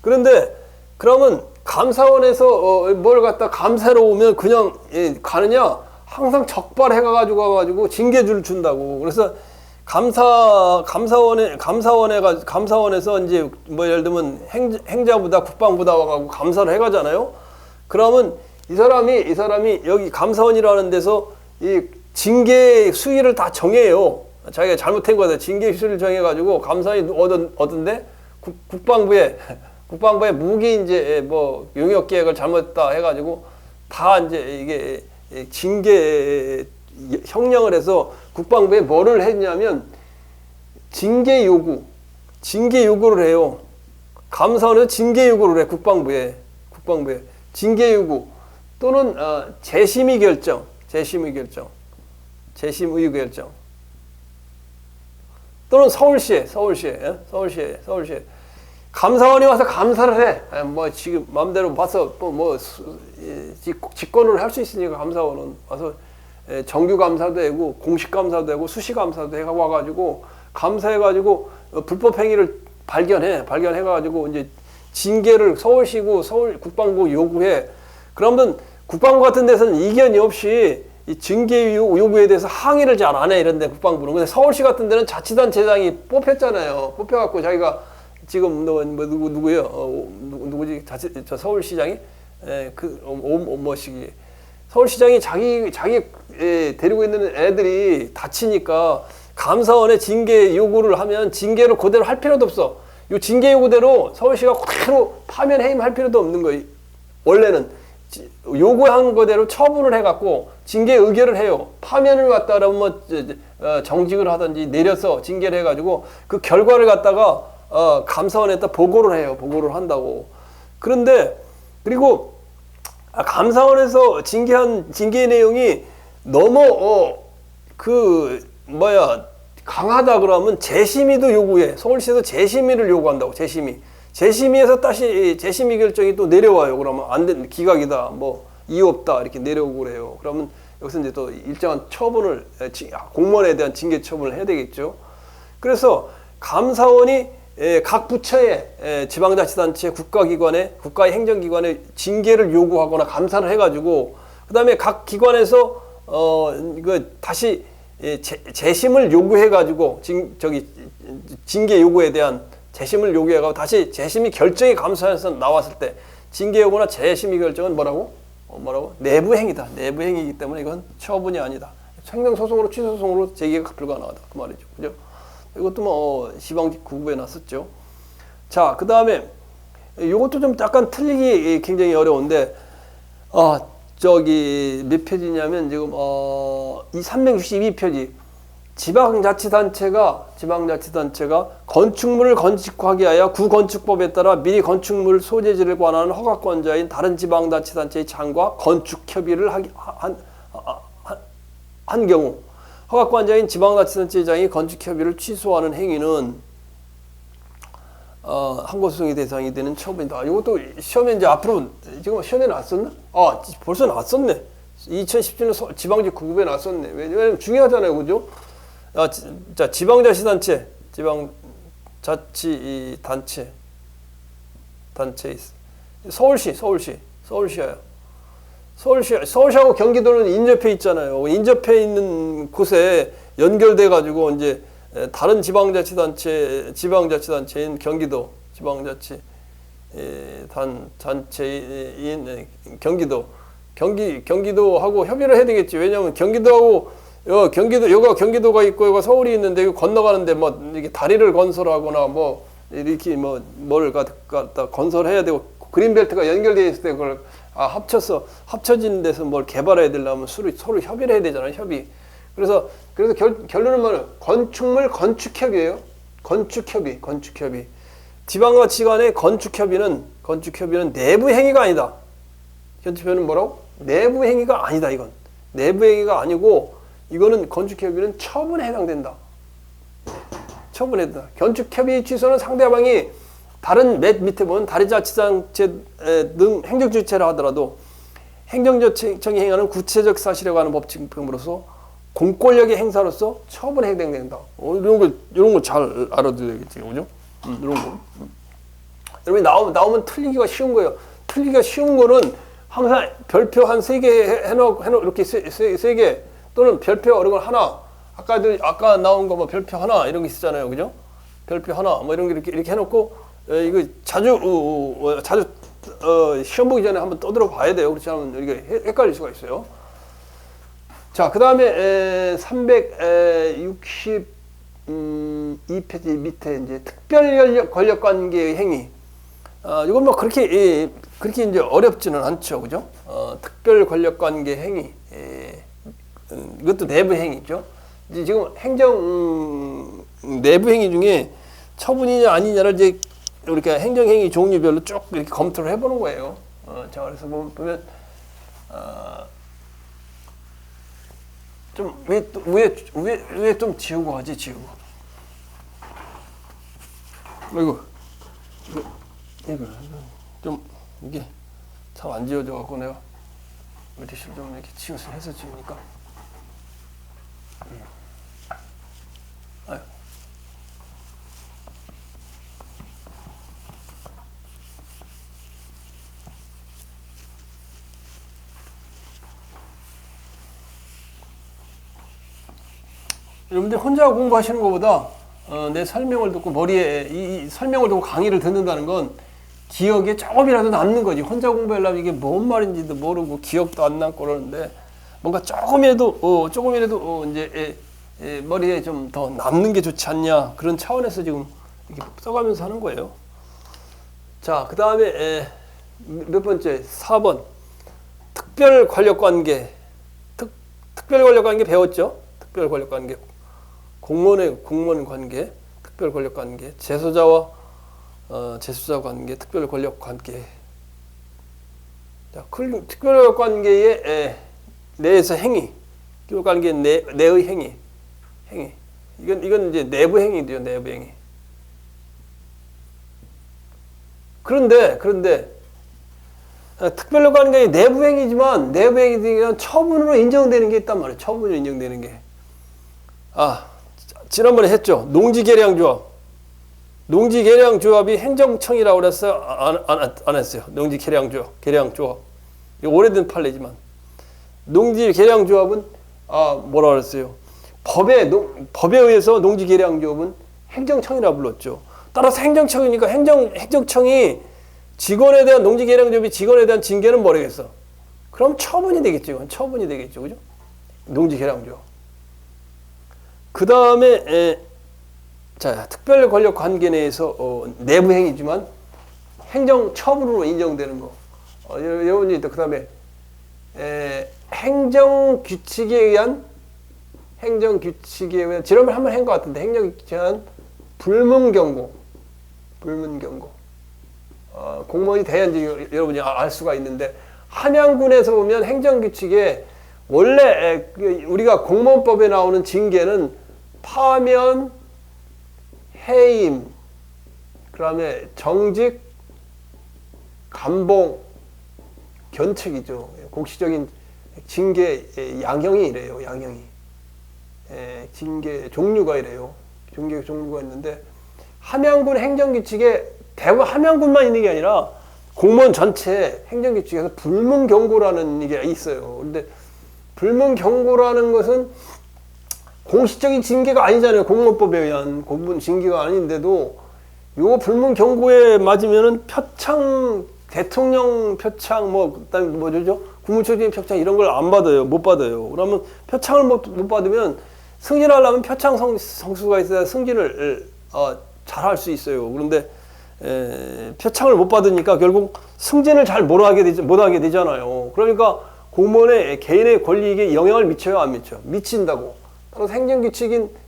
그런데 그러면 감사원에서 뭘 갖다 감사로 오면 그냥 가느냐? 항상 적발해가지고 징계주를 준다고. 그래서 감사원에서 이제 뭐 예를 들면 행자부다 국방부다 와가지고 감사를 해가잖아요. 그러면 이 사람이 여기 감사원이라는 데서 이 징계 수위를 다 정해요. 자기가 잘못한 거다. 징계 수위를 정해가지고 감사원이 얻은데 국방부에 무기 이제 뭐 용역 계획을 잘못했다 해가지고 다 이제 이게 징계 형량을 해서 국방부에 뭐를 했냐면 징계 요구를 해요. 감사원에서 징계 요구를 해. 국방부에 징계 요구 또는 재심의 결정 또는 서울시에 감사원이 와서 감사를 해. 뭐 지금 마음대로 봐서 뭐 직권을 할 수 있으니까 감사원은 와서 정규 감사도 되고 공식 감사도 되고 수시 감사도 해 와가지고 감사해가지고 불법 행위를 발견해가지고 이제 징계를 서울시고 서울 국방부 요구해. 그러면 국방부 같은 데서는 이견이 없이 이 징계 요구에 대해서 항의를 잘 안 해. 이런데 국방부는. 근데 서울시 같은 데는 자치단체장이 뽑혔잖아요. 뽑혀갖고 자기가 지금 누구요? 누구지? 저 서울시장이 뭐시기 서울시장이 자기 데리고 있는 애들이 다치니까 감사원에 징계 요구를 하면 징계를 그대로 할 필요도 없어. 이 징계 요구대로 서울시가 그대로 파면 해임할 필요도 없는 거예요. 원래는 요구한 거대로 처분을 해갖고 징계 의결을 해요. 파면을 갖다가 뭐 정직을 하든지 내려서 징계를 해가지고 그 결과를 갖다가 감사원에다 보고를 해요. 보고를 한다고. 그런데 그리고 감사원에서 징계 내용이 너무 강하다 그러면 재심의도 요구해. 서울시에서 재심의를 요구한다고. 재심의에서 다시 재심의 결정이 또 내려와요. 그러면 안 된 기각이다, 뭐 이유 없다 이렇게 내려오고 그래요. 그러면 여기서 이제 또 일정한 처분을 공무원에 대한 징계 처분을 해야 되겠죠. 그래서 감사원이 각 부처에 지방자치단체 국가기관에 국가의 행정기관에 징계를 요구하거나 감사를 해가지고 그 다음에 각 기관에서 이거 다시 재심을 요구해가지고 징계 요구에 대한 재심을 요구해가지고 다시 재심이 결정이 감사에서 나왔을 때 징계 요구나 재심의 결정은 뭐라고? 내부행위다. 내부행위이기 때문에 이건 처분이 아니다. 행정소송으로 취소소송으로 제기가 불가능하다. 그 말이죠. 그죠? 이것도 뭐 지방직구부에 났었죠. 자, 그 다음에 이것도 좀 약간 틀리기 굉장히 어려운데 몇 표지냐면 지금 이 362표지 지방자치단체가 건축물을 건축하게 하여 구건축법에 따라 미리 건축물 소재지를 관하는 허가권자인 다른 지방자치단체의 장과 건축협의를 한 경우 허가권자인 지방자치단체장이 건축협의를 취소하는 행위는 항고소송의 대상이 되는 처분이다. 이것도 시험에 이제 앞으로 지금 시험에 나왔었나? 벌써 나왔었네. 2017년 지방직구법에 나왔었네. 왜냐면 중요하잖아요, 그죠? 자, 지방자치단체 서울시예요. 서울시하고 경기도는 인접해 있잖아요. 인접해 있는 곳에 연결돼 가지고 이제 다른 지방자치단체인 경기도 단체인 경기도하고 협의를 해야 되겠지. 왜냐하면 경기도가 있고 여기가 서울이 있는데 이거 건너가는데 뭐 이렇게 다리를 건설하거나 뭐 이렇게 뭘 갖다 건설해야 되고 그린벨트가 연결되어 있을 때 그걸 합쳐진 데서 뭘 개발해야 되려면 서로 협의를 해야 되잖아요. 협의. 그래서 결론은 뭐예요? 건축물 건축협의예요. 건축협의. 지방자치 간의 건축협의는 내부 행위가 아니다. 건축협의는 뭐라고? 내부 행위가 아니다. 이건 내부 행위가 아니고 이거는 건축협의는 처분에 해당된다. 처분에 해당된다. 건축협의 취소는 상대방이 다른 맨 밑에 보면 다리자치단체 등 행정주체라 하더라도 행정조청이 행하는 구체적 사실이라고 하는 법칙 등으로서 공권력의 행사로서 처분에 해당된다. 이런 거 잘 알아둬야겠지, 그죠? 이런 거. 여러분이 나오면 틀리기가 쉬운 거예요. 틀리기가 쉬운 거는 항상 별표 한 3개 해놓고 이렇게 세 개 또는 별표 어려운 걸 하나. 아까 나온 거 뭐 별표 하나 이런 게 있었잖아요, 그죠? 별표 하나 뭐 이런 게 이렇게 해놓고 이거 자주 시험 보기 전에 한번 떠들어 봐야 돼요. 그렇지 않으면 이게 헷갈릴 수가 있어요. 자, 그 다음에 362페이지 밑에 이제 특별 권력 관계의 행위. 이건 뭐 그렇게 이제 어렵지는 않죠, 그죠? 특별 권력 관계 행위. 이것도 내부 행위죠. 이제 지금 행정 내부 행위 중에 처분이냐 아니냐를 이제 우리가 행정행위 종류별로 쭉 이렇게 검토를 해보는 거예요. 자, 그래서 보면 좀 위에 좀 지우고 하지, 지우고. 이거 좀 이게 참 안 지워져 갖고 내가 물티슈를 좀 이렇게 치워서 해서 지우니까. 아유. 여러분들 혼자 공부하시는 것보다 내 설명을 듣고 머리에 이 설명을 듣고 강의를 듣는다는 건 기억에 조금이라도 남는 거지. 혼자 공부하려면 이게 뭔 말인지도 모르고 기억도 안 남고 그러는데 뭔가 조금이라도 이제 머리에 좀 더 남는 게 좋지 않냐 그런 차원에서 지금 이렇게 써가면서 하는 거예요. 자, 그 다음에 몇 번째 4번 특별 권력 관계. 특별 권력 관계 배웠죠? 특별 권력 관계. 공무원 관계, 특별 권력 관계, 재소자와 재수자 관계, 특별 권력 관계. 자, 특별 권력 관계의 내에서 행위, 특별 관계 내의 행위. 이건 이제 내부 행위죠, 내부 행위. 그런데 특별 권력 관계의 내부 행위지만 내부 행위는 처분으로 인정되는 게 있단 말이에요. 처분으로 인정되는 게. 지난번에 했죠. 농지계량조합. 농지계량조합이 행정청이라고 그랬어요? 안 했어요. 농지계량조합. 이거 오래된 판례지만. 농지계량조합은, 뭐라 그랬어요? 법에 의해서 농지계량조합은 행정청이라고 불렀죠. 따라서 행정청이니까 행정청이 직원에 대한 농지계량조합이 직원에 대한 징계는 뭐라겠어? 그럼 처분이 되겠죠. 처분이 되겠죠. 그죠? 농지계량조합. 그 다음에 자, 특별 권력 관계 내에서 내부 행위지만 행정 처분으로 인정되는 거. 여러분이 또 그 다음에 행정 규칙에 의한 지난번에 한번 한 것 같은데 행정 규칙에 의한 불문 경고. 공무원이 돼야지 여러분이 알 수가 있는데 함양군에서 보면 행정 규칙에 원래 우리가 공무원법에 나오는 징계는 파면, 해임, 그다음에 정직, 감봉, 견책이죠. 공식적인 징계 양형이 이래요. 양형이. 징계 종류가 이래요. 징계 종류가 있는데 함양군 행정규칙에 대부분 함양군만 있는 게 아니라 공무원 전체 행정규칙에서 불문경고라는 게 있어요. 그런데 불문경고라는 것은 공식적인 징계가 아니잖아요. 공무원법에 의한 공무원 징계가 아닌데도 요 불문경고에 맞으면은 표창, 대통령 표창, 그다음에 뭐죠? 국무총리 표창 이런 걸 안 받아요. 못 받아요. 그러면 표창을 못 받으면 승진하려면 표창 성수가 있어야 승진을 잘 할 수 있어요. 그런데 표창을 못 받으니까 결국 승진을 잘 못 하게 되잖아요. 그러니까 공무원의 개인의 권리에 영향을 미쳐요, 안 미쳐? 미친다고. 따라서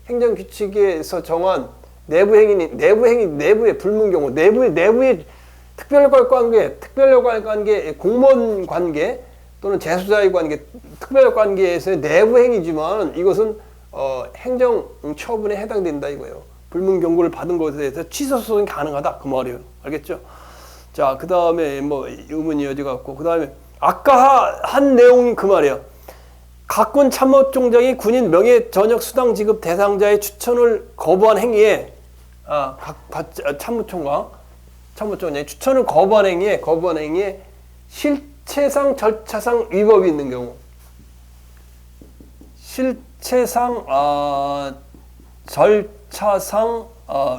행정규칙에서 정한 내부의 불문경고, 내부의 특별관계, 공무원 관계 또는 재수자의 관계, 특별관계에서의 내부 행위지만 이것은 행정 처분에 해당된다 이거예요. 불문 경고를 받은 것에 대해서 취소 소송이 가능하다 그 말이에요. 알겠죠? 자, 그 다음에 뭐 의문이 이어져갖고 그 다음에 아까 한 내용이 그 말이에요. 각군 참모총장이 군인 명예 전역 수당 지급 대상자의 추천을 거부한 행위에 참모총장이 추천을 거부한 행위에 실체상 절차상 위법이 있는 경우, 실체상 절차상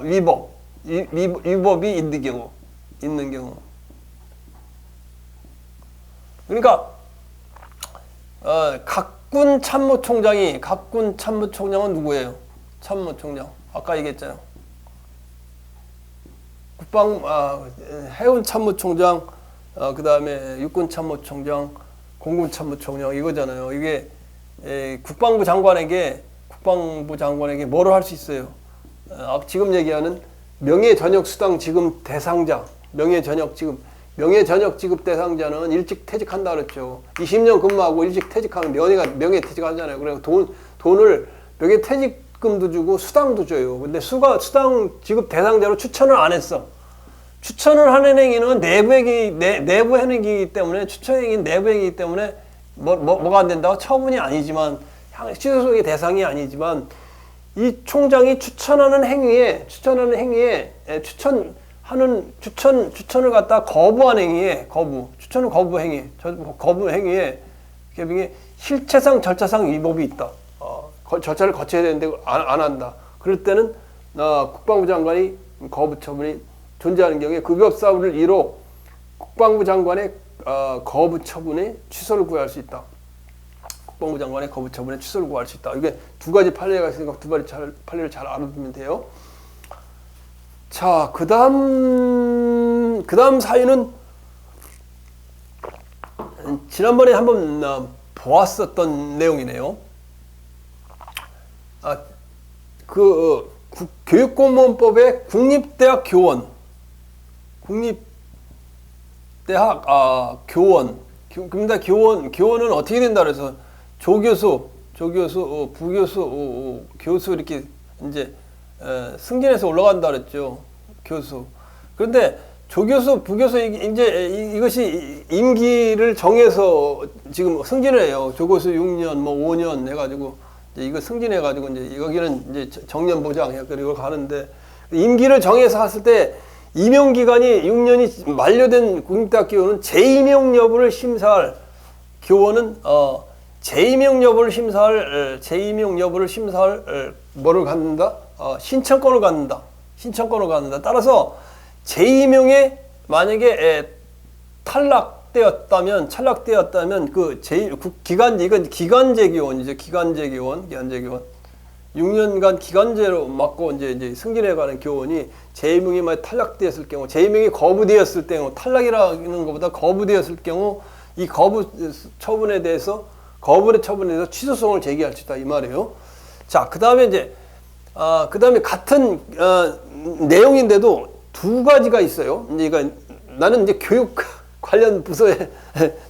위법이 있는 경우. 그러니까 각군 참모총장은 누구예요? 참모총장. 아까 얘기했잖아요. 해군 참모총장, 그 다음에 육군 참모총장, 공군 참모총장 이거잖아요. 이게 국방부 장관에게 뭐를 할 수 있어요? 지금 얘기하는 명예 전역 수당 지급 대상자, 명예 전역 지급 대상자는 일찍 퇴직한다 그랬죠. 20년 근무하고 일찍 퇴직하면 명예 퇴직하잖아요. 그래서 돈을 명예 퇴직금도 주고 수당도 줘요. 근데 수당 지급 대상자로 추천을 안 했어. 추천을 하는 행위는 내부 행위이기 때문에, 추천 행위는 내부 행위이기 때문에 뭐가 안 된다고? 처분이 아니지만, 취소소송의 대상이 아니지만, 이 총장이 추천을 갖다 거부한 행위에, 추천을 거부 행위에, 실체상 절차상 위법이 있다. 절차를 거쳐야 되는데 안 한다. 그럴 때는 국방부 장관이 거부 처분이 존재하는 경우에 그 위법 사유를 이로 국방부 장관의 거부 처분에 취소를 구할 수 있다. 국방부 장관의 거부 처분에 취소를 구할 수 있다. 이게 두 가지 판례가 있으니까 두 가지 판례를 잘 알아두면 돼요. 자, 그 다음 사유는 지난번에 한번 보았었던 내용이네요. 교육공무원법의 국립대학 교원, 교원은 어떻게 된다 그래서 조교수, 부교수, 교수 이렇게 이제 승진해서 올라간다 그랬죠. 교수. 그런데 조교수, 부교수 이제 이것이 임기를 정해서 지금 승진을 해요. 조교수 6년, 뭐 5년 해가지고 이제 이거 승진해가지고 이제 여기는 이제 정년 보장 그리고 가는데 임기를 정해서 했을 때 임용 기간이 6년이 만료된 국립대학 교원은 재임용 여부를 심사할 교원은 재임용 여부를 심사할 뭐를 갖는다? 신청권을 갖는다. 따라서 재임용에 만약에 탈락되었다면 그 이건 기간제 교원이죠. 기간제 교원. 6년간 기간제로 맡고 이제 승진해가는 교원이 재임용이 만약 탈락되었을 경우, 재임용이 거부되었을 경우, 탈락이라는 것보다 거부되었을 경우 이 거부의 처분에 대해서 취소소송을 제기할 수 있다 이 말이에요. 자, 그 다음에 같은 내용인데도 두 가지가 있어요. 이제 나는 이제 교육 관련 부서에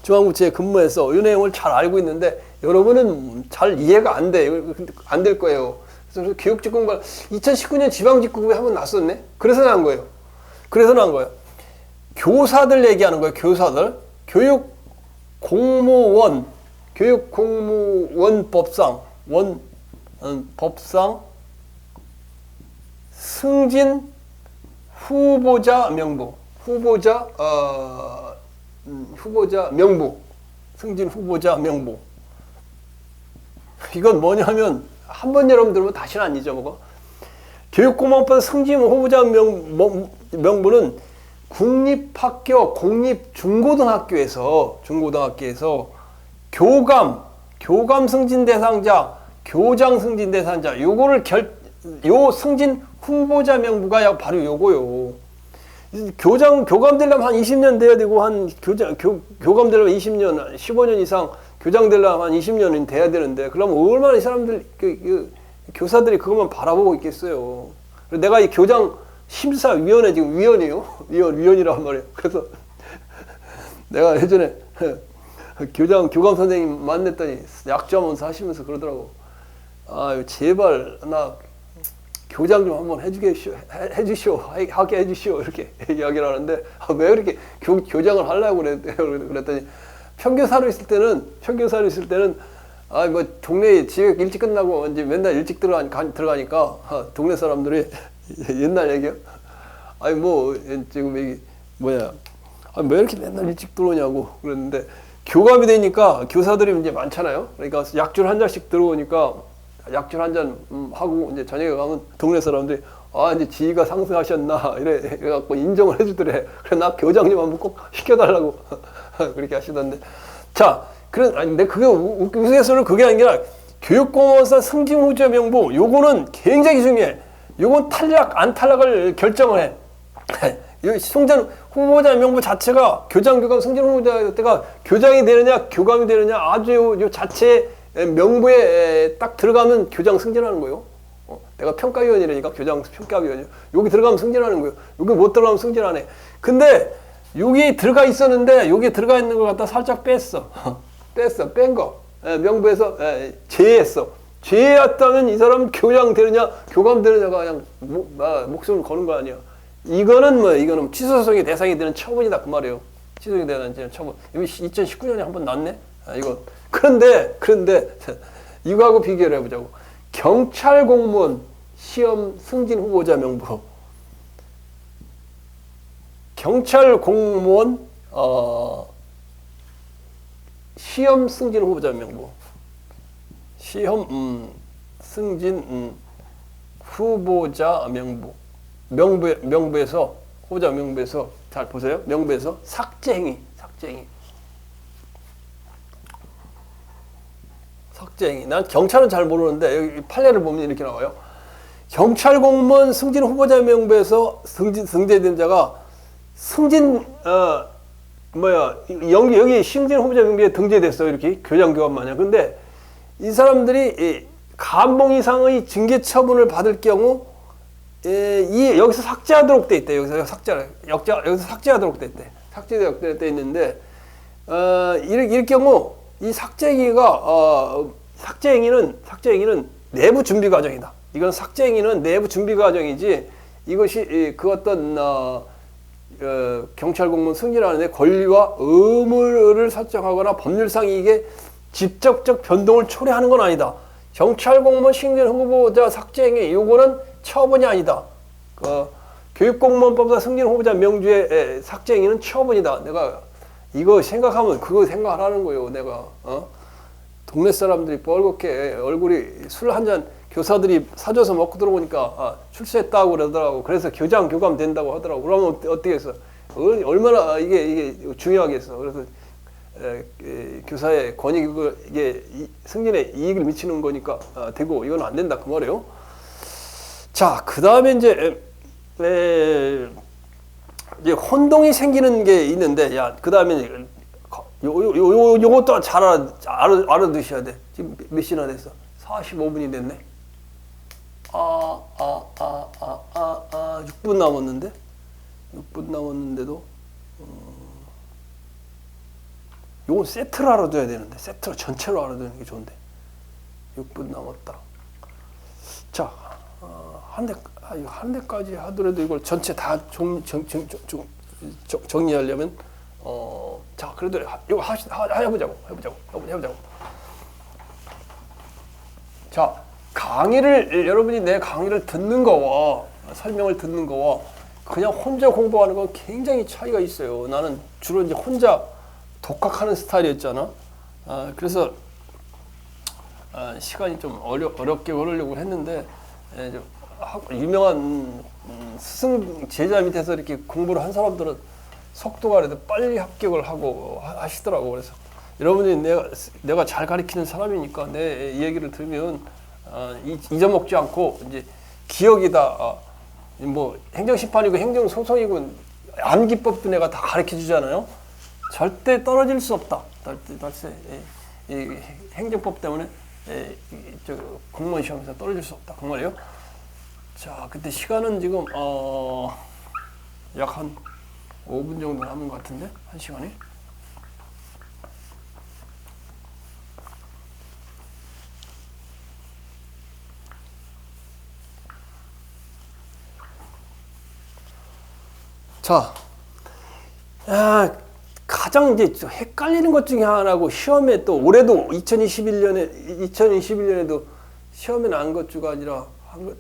중앙부처에 근무해서 이 내용을 잘 알고 있는데 여러분은 잘 이해가 안 될 거예요. 그래서 교육직공관 2019년 지방직구법에 한번 났었네. 그래서 난 거예요. 교사들 얘기하는 거예요. 교사들. 교육공무원 법상 승진 후보자 명부. 승진 후보자 명부. 이건 뭐냐면 한 번 여러분 들으면 다시는 안 잊어먹어. 교육공무원법 승진 후보자 명부는 국립학교, 공립중고등학교에서 교감 승진 대상자, 교장 승진 대상자, 요 승진 후보자 명부가 바로 요거요. 교감 되려면 한 20년 돼야 되고, 교감 되려면 20년, 15년 이상, 교장 되려면 한 20년은 돼야 되는데, 그러면 얼마나 이 사람들, 교사들이 그것만 바라보고 있겠어요. 내가 이 교장 심사위원회 지금 위원이란 말이에요. 그래서 내가 예전에 교감 선생님 만났더니 약주 하면서 하시면서 그러더라고. 제발, 나 교장 좀 한번 해주시오, 하게 해주시오 이렇게 이야기를 하는데 왜 그렇게 교장을 하려고 그랬더니 평교사로 있을 때는 뭐 동네 집에 일찍 끝나고 이제 맨날 일찍 들어가니까 동네 사람들이 옛날 얘기야. 아니 뭐 지금 이게 뭐야? 왜 이렇게 맨날 일찍 들어오냐고 그랬는데 교감이 되니까 교사들이 이제 많잖아요. 그러니까 약줄 한 잔씩 들어오니까 약줄 한 잔 하고 이제 저녁에 가면 동네 사람들이 이제 지위가 상승하셨나 이래갖고 인정을 해주더래. 그래 나 교장님 한번 꼭 시켜달라고 그렇게 하시던데. 자, 근데 그게 우스갯소리로 그게 아니라 교육공무원사 승진후보자 명부 요거는 굉장히 중요해. 요건 안 탈락을 결정을 해. 승진 후보자 명부 자체가 교장 승진 후보자 때가 교장이 되느냐 교감이 되느냐 아주 요 자체 명부에 딱 들어가면 교장 승진하는 거예요. 내가 평가위원이라니까 교장 평가위원이요. 여기 들어가면 승진하는 거예요. 여기 못 들어가면 승진 안 해. 근데 여기 들어가 있었는데 여기 들어가 있는 걸 갖다 살짝 뺐어. 뺀 거. 명부에서 제외했어. 제외했다면 이 사람 교장 되느냐 교감 되느냐가 그냥 목숨을 거는 거 아니야. 이거는 취소 소송의 대상이 되는 처분이다 그 말이에요. 취소에 대한 처분. 이거 2019년에 한번 났네. 이거. 그런데 이거하고 비교를 해보자고. 경찰 공무원 시험 승진 후보자 명부. 경찰 공무원 시험 승진 후보자 명부. 시험 승진 후보자 명부. 명부에서 후보자 명부에서 잘 보세요. 명부에서 삭제행위. 난 경찰은 잘 모르는데 여기 판례를 보면 이렇게 나와요. 경찰 공무원 승진 후보자 명부에서 승진된 자가 여기 승진 후보자 명부에 등재됐어. 이렇게 교장 교감 마냥. 근데 이 사람들이 감봉 이상의 징계 처분을 받을 경우 여기서 삭제하도록 돼 있대. 여기서 삭제하도록 돼 있대. 삭제하도록 돼 있는데 이럴 경우 이 삭제행위는 내부 준비 과정이다. 이건 삭제행위는 내부 준비 과정이지 이것이 그 어떤 경찰 공무원 승진하는데 권리와 의무를 설정하거나 법률상 이게 직접적 변동을 초래하는 건 아니다. 경찰 공무원 승진 후보자 삭제행위 요거는 처분이 아니다. 교육공무원법상 승진 후보자 명주의 삭제행위는 처분이다. 내가 이거 생각하면 그거 생각하라는 거예요. 내가 동네 사람들이 뻘겋게 얼굴이 술 한 잔 교사들이 사줘서 먹고 들어오니까 출세했다고 그러더라고. 그래서 교장 교감 된다고 하더라고. 그러면 어떻게 했어? 얼마나 이게 중요하겠어. 그래서 교사의 권익을 이게 승진에 이익을 미치는 거니까 되고 이건 안 된다 그 말이에요. 자, 그 다음에 이제 혼동이 생기는 게 있는데, 그 다음에 요것도 잘 알아두셔야 돼. 지금 몇 시나 됐어? 45분이 됐네. 6분 남았는데? 6분 남았는데도, 요건 세트로 알아둬야 되는데, 세트로 전체로 알아두는 게 좋은데. 6분 남았다. 자, 한 대까지 하더라도 이걸 전체 다 정리하려면, 자, 그래도 이거 해보자고. 자, 여러분이 내 강의를 듣는 거와 설명을 듣는 거와 그냥 혼자 공부하는 건 굉장히 차이가 있어요. 나는 주로 이제 혼자 독학하는 스타일이었잖아. 그래서 시간이 좀 어렵게 걸으려고 했는데, 유명한 스승 제자 밑에서 이렇게 공부를 한 사람들은 속도가 그래도 빨리 합격을 하고 하시더라고. 그래서 여러분이 내가 잘 가르치는 사람이니까 내 얘기를 들으면 잊어먹지 않고 이제 기억이다. 뭐 행정심판이고 행정소송이고 암기법도 내가 다 가르쳐 주잖아요. 절대 떨어질 수 없다. 이 행정법 때문에 공무원 시험에서 떨어질 수 없다. 그 말이에요. 자, 그때 시간은 지금 약 한 5분 정도 남은 것 같은데? 1시간이? 자, 가장 이제 헷갈리는 것 중에 하나고 시험에 또 올해도 2021년에도 시험에 나온 것 중에 아니라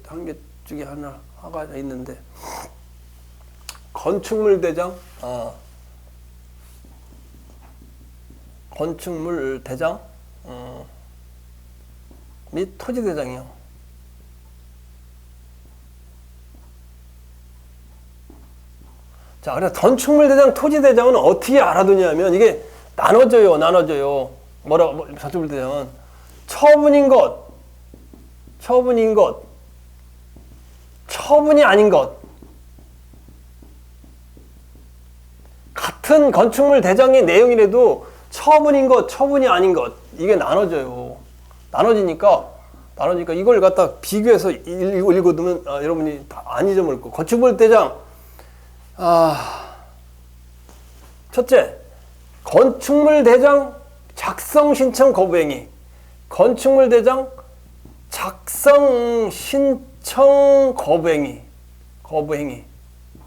한 개 중에 하나가 있는데 건축물 대장, 건축물 대장 및 토지 대장이요. 자, 그래서 건축물 대장, 토지 대장은 어떻게 알아두냐면 이게 나눠져요. 건축물 대장은 처분인 것, 처분이 아닌 것. 같은 건축물 대장의 내용이라도 처분인 것, 처분이 아닌 것 이게 나눠져요. 나눠지니까 이걸 갖다 비교해서 읽어두면 여러분이 다 안 잊어버릴 거. 건축물 대장. 첫째, 건축물 대장 작성 신청 거부행위. 건축물 대장 작성 신청 거부행위.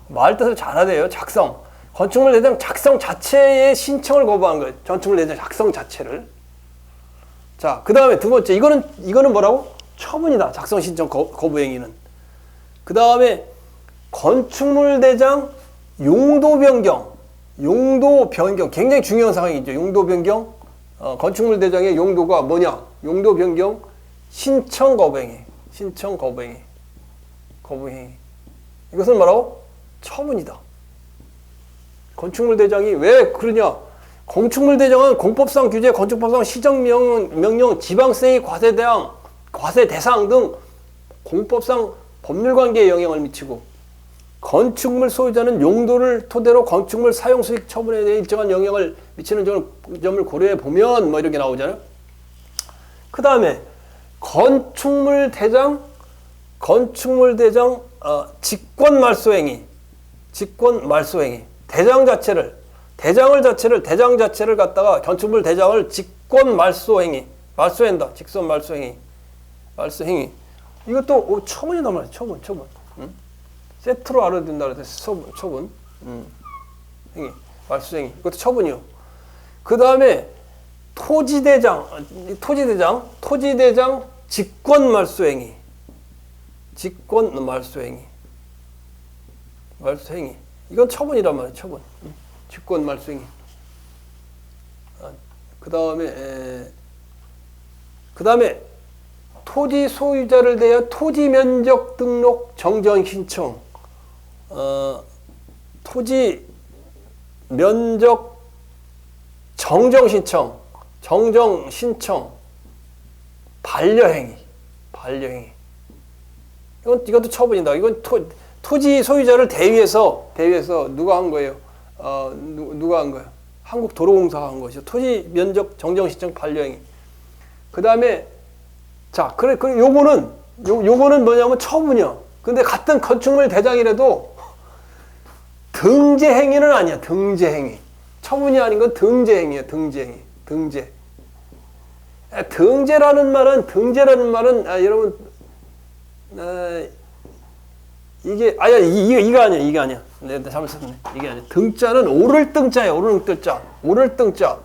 말 뜻을 잘 알아야 돼요. 작성. 건축물 대장 작성 자체의 신청을 거부한 거예요. 건축물 대장 작성 자체를. 자, 그 다음에 두 번째, 이거는 뭐라고? 처분이다. 작성 신청 거부행위는. 그 다음에 건축물 대장 용도 변경 굉장히 중요한 상황이죠. 용도 변경. 건축물 대장의 용도가 뭐냐? 용도 변경 신청 거부행위. 이것은 뭐라고? 처분이다. 건축물 대장이 왜 그러냐? 건축물 대장은 공법상 규제, 건축법상 시정명령, 지방세의 과세 대상 등 공법상 법률관계에 영향을 미치고, 건축물 소유자는 용도를 토대로 건축물 사용 수익 처분에 대해 일정한 영향을 미치는 점을 고려해 보면 뭐 이렇게 나오잖아요. 그 다음에 건축물 대장 직권 말소행위. 대장 자체를 갖다가 건축물 대장을 직권 말소한다. 직권 말소행위. 이것도 처분이란 말이야. 처분. 응? 세트로 알아둔다 그래서 처분. 행위. 말소행위. 이것도 처분이요. 그 다음에 토지대장 직권 말소행위. 이건 처분이란 말이에요. 처분. 직권 말소행위. 그 다음에 토지 소유자를 대하여 토지 면적 등록 정정 신청. 토지 면적 정정 신청 반려행위. 이것도 처분이다. 이건 토지 소유자를 대위해서 누가 한 거예요? 누가 한 거예요? 한국도로공사가 한 것이죠. 토지 면적 정정 신청 반려행위. 그 다음에 자, 요거는 뭐냐면 처분이야. 근데 같은 건축물 대장이라도 등재행위는 아니야. 등재행위. 처분이 아닌 건 등재행위야. 등재. 등재라는 말은 여러분 이게 이거 아니야. 내가 잘못 썼네. 이게 아니야. 등자는 오를 등자예요. 오를 등자.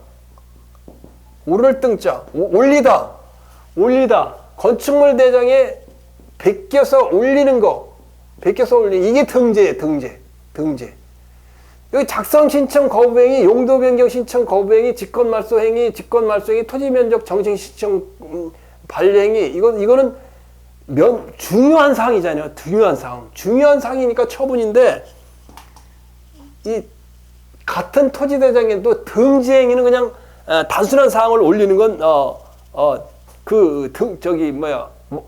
올리다. 건축물 대장에 베껴서 올리는 거. 이게 등재예요. 등재. 여기 작성 신청 거부행위, 용도 변경 신청 거부행위, 직권 말소행위, 토지 면적 정정 신청 반려행위. 이거는 중요한 사항이잖아요. 중요한 사항이니까 처분인데, 이 같은 토지 대장에도 등재행위는 그냥 단순한 사항을 올리는 건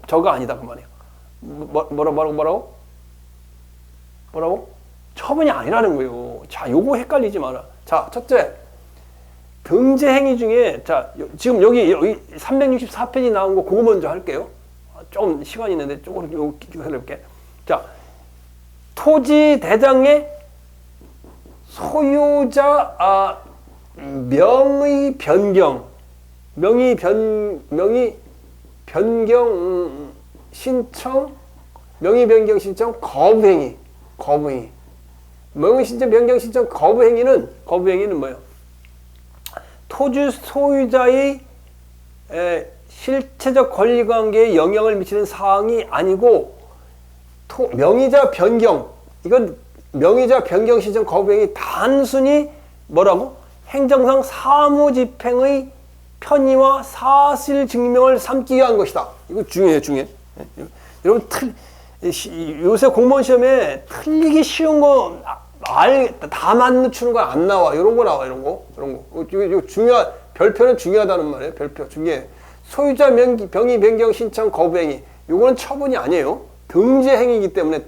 저거 아니다 그 말이에요. 뭐라고? 처분이 아니라는 거예요. 자, 요거 헷갈리지 마라. 자, 첫째, 등재행위 중에 지금 여기 364페이지 나온 거 그거 먼저 할게요. 좀 시간이 있는데 조금 기다려볼게. 자, 토지 대장의 소유자 명의 변경 신청 거부행위. 명의 신청, 변경 신청 거부 행위는 뭐예요? 토지 소유자의 실체적 권리관계에 영향을 미치는 사항이 아니고 명의자 변경, 이건 명의자 변경 신청 거부 행위 단순히 뭐라고? 행정상 사무집행의 편의와 사실 증명을 삼기 위한 것이다. 이거 중요해요, 중요해. 여러분 요새 공무원 시험에 틀리기 쉬운 거 다 맞추는 거 안 나와. 이런 거 나와, 이런 거. 이거 별표는 중요하다는 말이에요. 별표 중요해. 소유자 명의 변경 신청 거부 행위. 요거는 처분이 아니에요. 등재 행위이기 때문에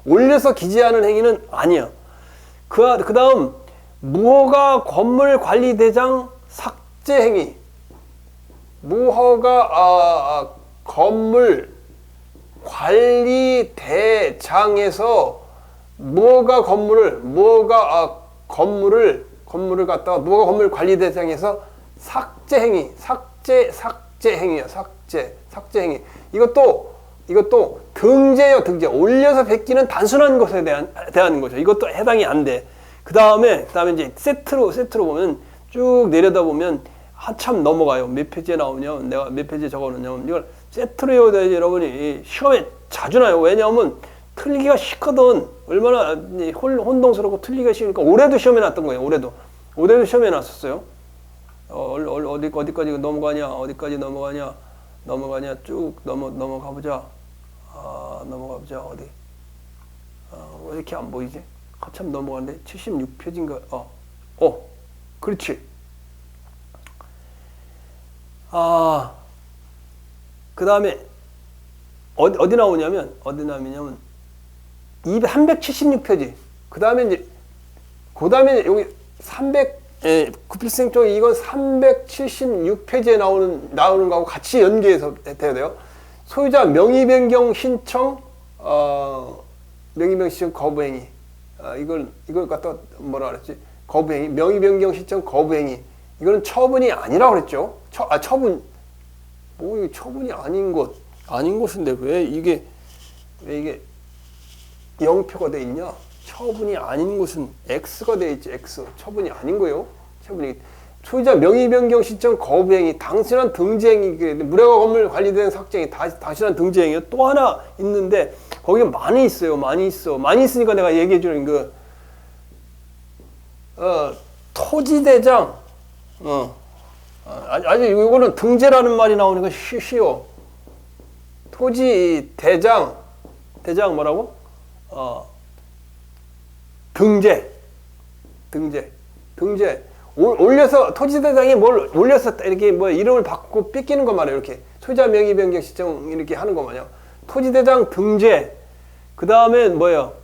올려서 기재하는 행위는 아니야. 그 다음 무허가 건물 관리대장 삭제 행위. 무허가 건물 관리대장에서 무허가 건물을 갖다가 무허가 건물 관리대장에서 삭제 행위, 삭제 행위야, 삭제 행위. 이것도 등재요, 등재. 올려서 베끼는 단순한 것에 대한 거죠. 이것도 해당이 안 돼. 그 다음에 이제 세트로 보면 쭉 내려다 보면 한참 넘어가요. 몇 페이지에 나오냐면 내가 몇 페이지에 적어놓냐면 이걸 세트로 외워야지 여러분이 시험에 자주 나요. 왜냐하면 틀리기가 쉽거든. 얼마나 혼동스럽고 틀리기가 쉬우니까 올해도 시험에 났던 거예요. 올해도 시험에 났었어요. 어디까지 넘어가냐? 어디까지 넘어가냐? 쭉 넘어가 보자. 넘어가 보자. 어디? 왜 이렇게 안 보이지? 한참 넘어갔는데 76페이지인가? 그렇지. 그 다음에 어디 나오냐면 376페이지. 그 다음에 여기 9필생 쪽에 이건 376페이지에 나오는 거하고 같이 연계해서 돼야 돼요. 소유자 명의 변경 신청, 명의 변경 신청 거부 행위. 이걸 갖다 뭐라 그랬지? 거부 행위, 명의 변경 신청 거부 행위. 이거는 처분이 아니라고 그랬죠. 처분. 이게 처분이 아닌 것인데 왜 이게 0표가 돼 있냐? 처분이 아닌 것은 X가 돼 있지, X. 처분이 아닌 거예요. 소유자 명의 변경 신청 거부 행위, 당신한 등재 행위, 무허가 건물 관리된 삭제 행위, 당신한 등재 행위가 또 하나 있는데 거기에 많이 있어요. 많이 있으니까 내가 얘기해 주는 토지대장. 아주 이거는 등재라는 말이 나오니까 쉬워. 토지대장 뭐라고? 등재. 올려서 토지대장이 뭘 올려서 이렇게 이름을 바꾸고 뺏기는 거 말이에요. 이렇게 소유자 명의 변경 신청 이렇게 하는 거 마냥. 토지대장 등재. 그 다음에 뭐예요?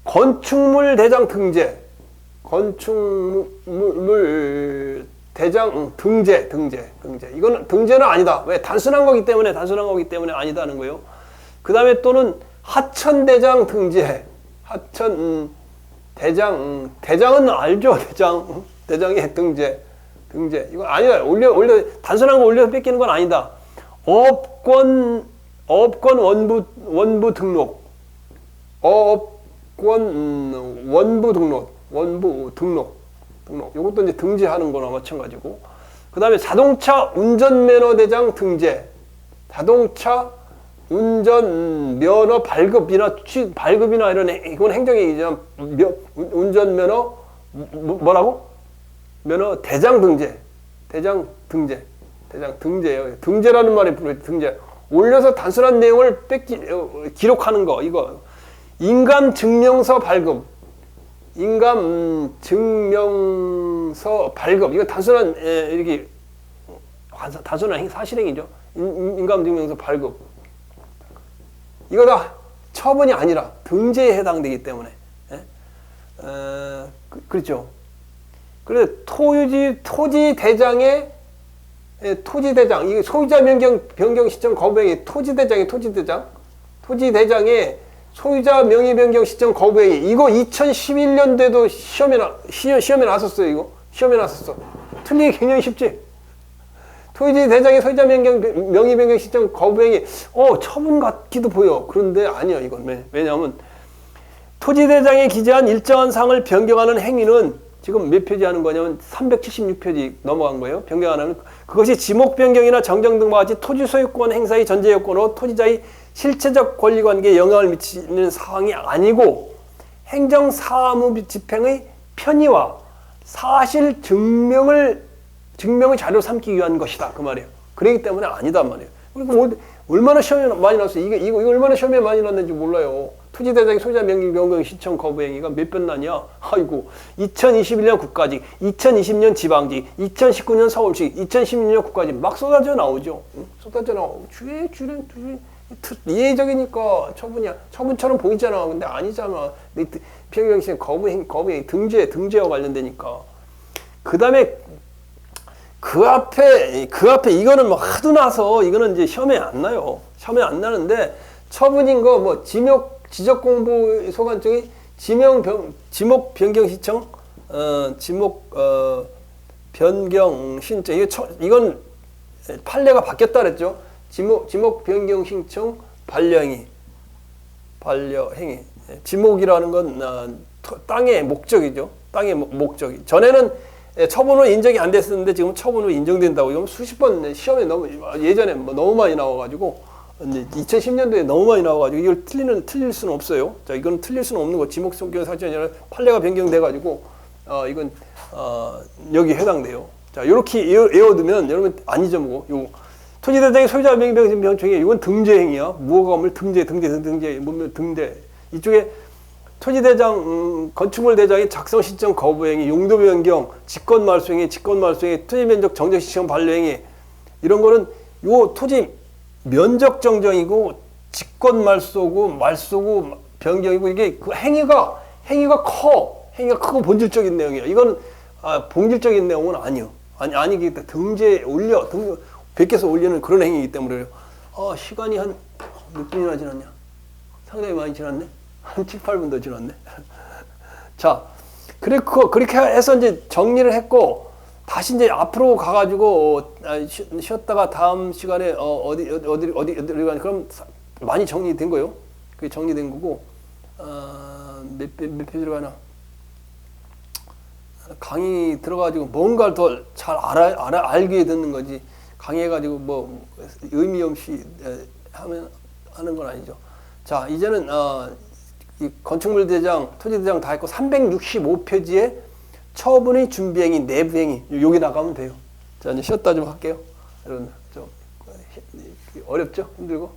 건축물 대장 등재. 건축물 대장 등재. 이거는 등재는 아니다. 왜? 단순한 거기 때문에 아니다는 거예요. 그 다음에 또는 하천 대장 등재. 대장은 알죠? 대장의 등재. 이거 아니다. 올려 단순한 거 올려서 뺏기는 건 아니다. 업권 원부 등록. 원부 등록. 이것도 이제 등재하는 거나 마찬가지고. 그 다음에 자동차 운전면허 대장 등재. 자동차 운전면허 발급이나 이런, 이건 행정행위죠. 운전면허, 뭐라고? 면허 대장 등재예요. 등재라는 말이 불러요. 등재. 올려서 단순한 내용을 기록하는 거, 이거. 인감증명서 발급. 인감증명서 발급. 이거 단순한, 단순한 사실행위죠. 인감증명서 발급. 이거 다 처분이 아니라 등재에 해당되기 때문에. 그렇죠. 그래서 토지대장, 이게 소유자 변경 시점 거부행위, 토지대장의 소유자 명의 변경 시점 거부행위. 이거 2011년도에도 시험에 나왔었어요. 이거 시험에 나왔었어. 틀리기 굉장히 쉽지. 토지대장의 소유자 명의 변경 시점 거부행위. 처분 같기도 보여. 그런데 아니야, 이건. 왜냐하면 토지대장에 기재한 일정한 사항을 변경하는 행위는 지금 몇 표지 하는 거냐면 376표지 넘어간 거예요. 변경하는 그것이 지목 변경이나 정정 등과 같이 토지 소유권 행사의 전제 요건으로 토지자의 실체적 권리관계에 영향을 미치는 사항이 아니고 행정 사무 집행의 편의와 사실 증명을 자료로 삼기 위한 것이다 그 말이에요. 그렇기 때문에 아니단 말이에요. 그리고 얼마나 시험에 많이 나왔어요. 이거 얼마나 시험에 많이 나왔는지 몰라요. 토지대장의 소유자 명의 변경 신청 거부 행위가 몇 번 나냐? 아이고 2021년 국가직, 2020년 지방직, 2019년 서울시, 2016년 국가직 막 쏟아져 나오죠. 응? 쏟아져 나오고 주에 이해적이니까 처분처럼 보이잖아. 근데 아니잖아. 피해경신 거부 행위 등재와 관련되니까. 그다음에 그 앞에 이거는 뭐 하도 나서 이거는 이제 시험에 안 나요. 시험에 안 나는데 처분인 거 뭐 지적 공부 소관청이 지목 변경 신청 변경 신청 이건 판례가 바뀌었다 그랬죠. 지목 변경 신청 반려행위. 지목이라는 건 땅의 목적이죠. 땅의 목적이. 전에는 처분으로 인정이 안 됐었는데 지금 처분으로 인정된다고. 이건 수십 번 시험에 예전에 너무 많이 나와가지고 2010년도에 너무 많이 나와가지고 이걸 틀릴 수는 없어요. 자, 이건 틀릴 수는 없는 거. 지목 변경 사실이 아니라 판례가 변경돼가지고 이건 여기 해당돼요. 자, 이렇게 외워두면 여러분 안 잊어먹어. 요 토지대장의 소유자 명의 변경에 이건 등재행위야. 무허가 건물 등재 이쪽에 토지대장 건축물 대장의 작성 신청 거부행위, 용도 변경, 직권 말소행위, 토지 면적 정정 신청 반려행위 이런 거는 요 토지 면적 정정이고 직권 말소고 변경이고 이게 그 행위가 크고 본질적인 내용이야. 이건 본질적인 내용은 아니요. 아니기 때문에 등재 베껴서 올리는 그런 행위이기 때문에 시간이 한 몇 분이나 지났냐? 상당히 많이 지났네. 한 7, 8분 더 지났네. 자, 그렇게 해서 이제 정리를 했고, 다시 이제 앞으로 가가지고, 쉬었다가 다음 시간에, 어디로 가냐. 그럼 많이 정리된 거예요. 그게 정리된 거고, 몇 페이지로 가나. 강의 들어가지고 뭔가를 더 잘 알게 듣는 거지. 강의해가지고 뭐, 의미 없이 하는 건 아니죠. 자, 이제는, 이 건축물 대장, 토지 대장 다 했고 365페이지에 처분의 준비행위, 내부행위 여기 나가면 돼요. 자, 이제 쉬었다 좀 할게요. 여러분 좀 어렵죠? 힘들고.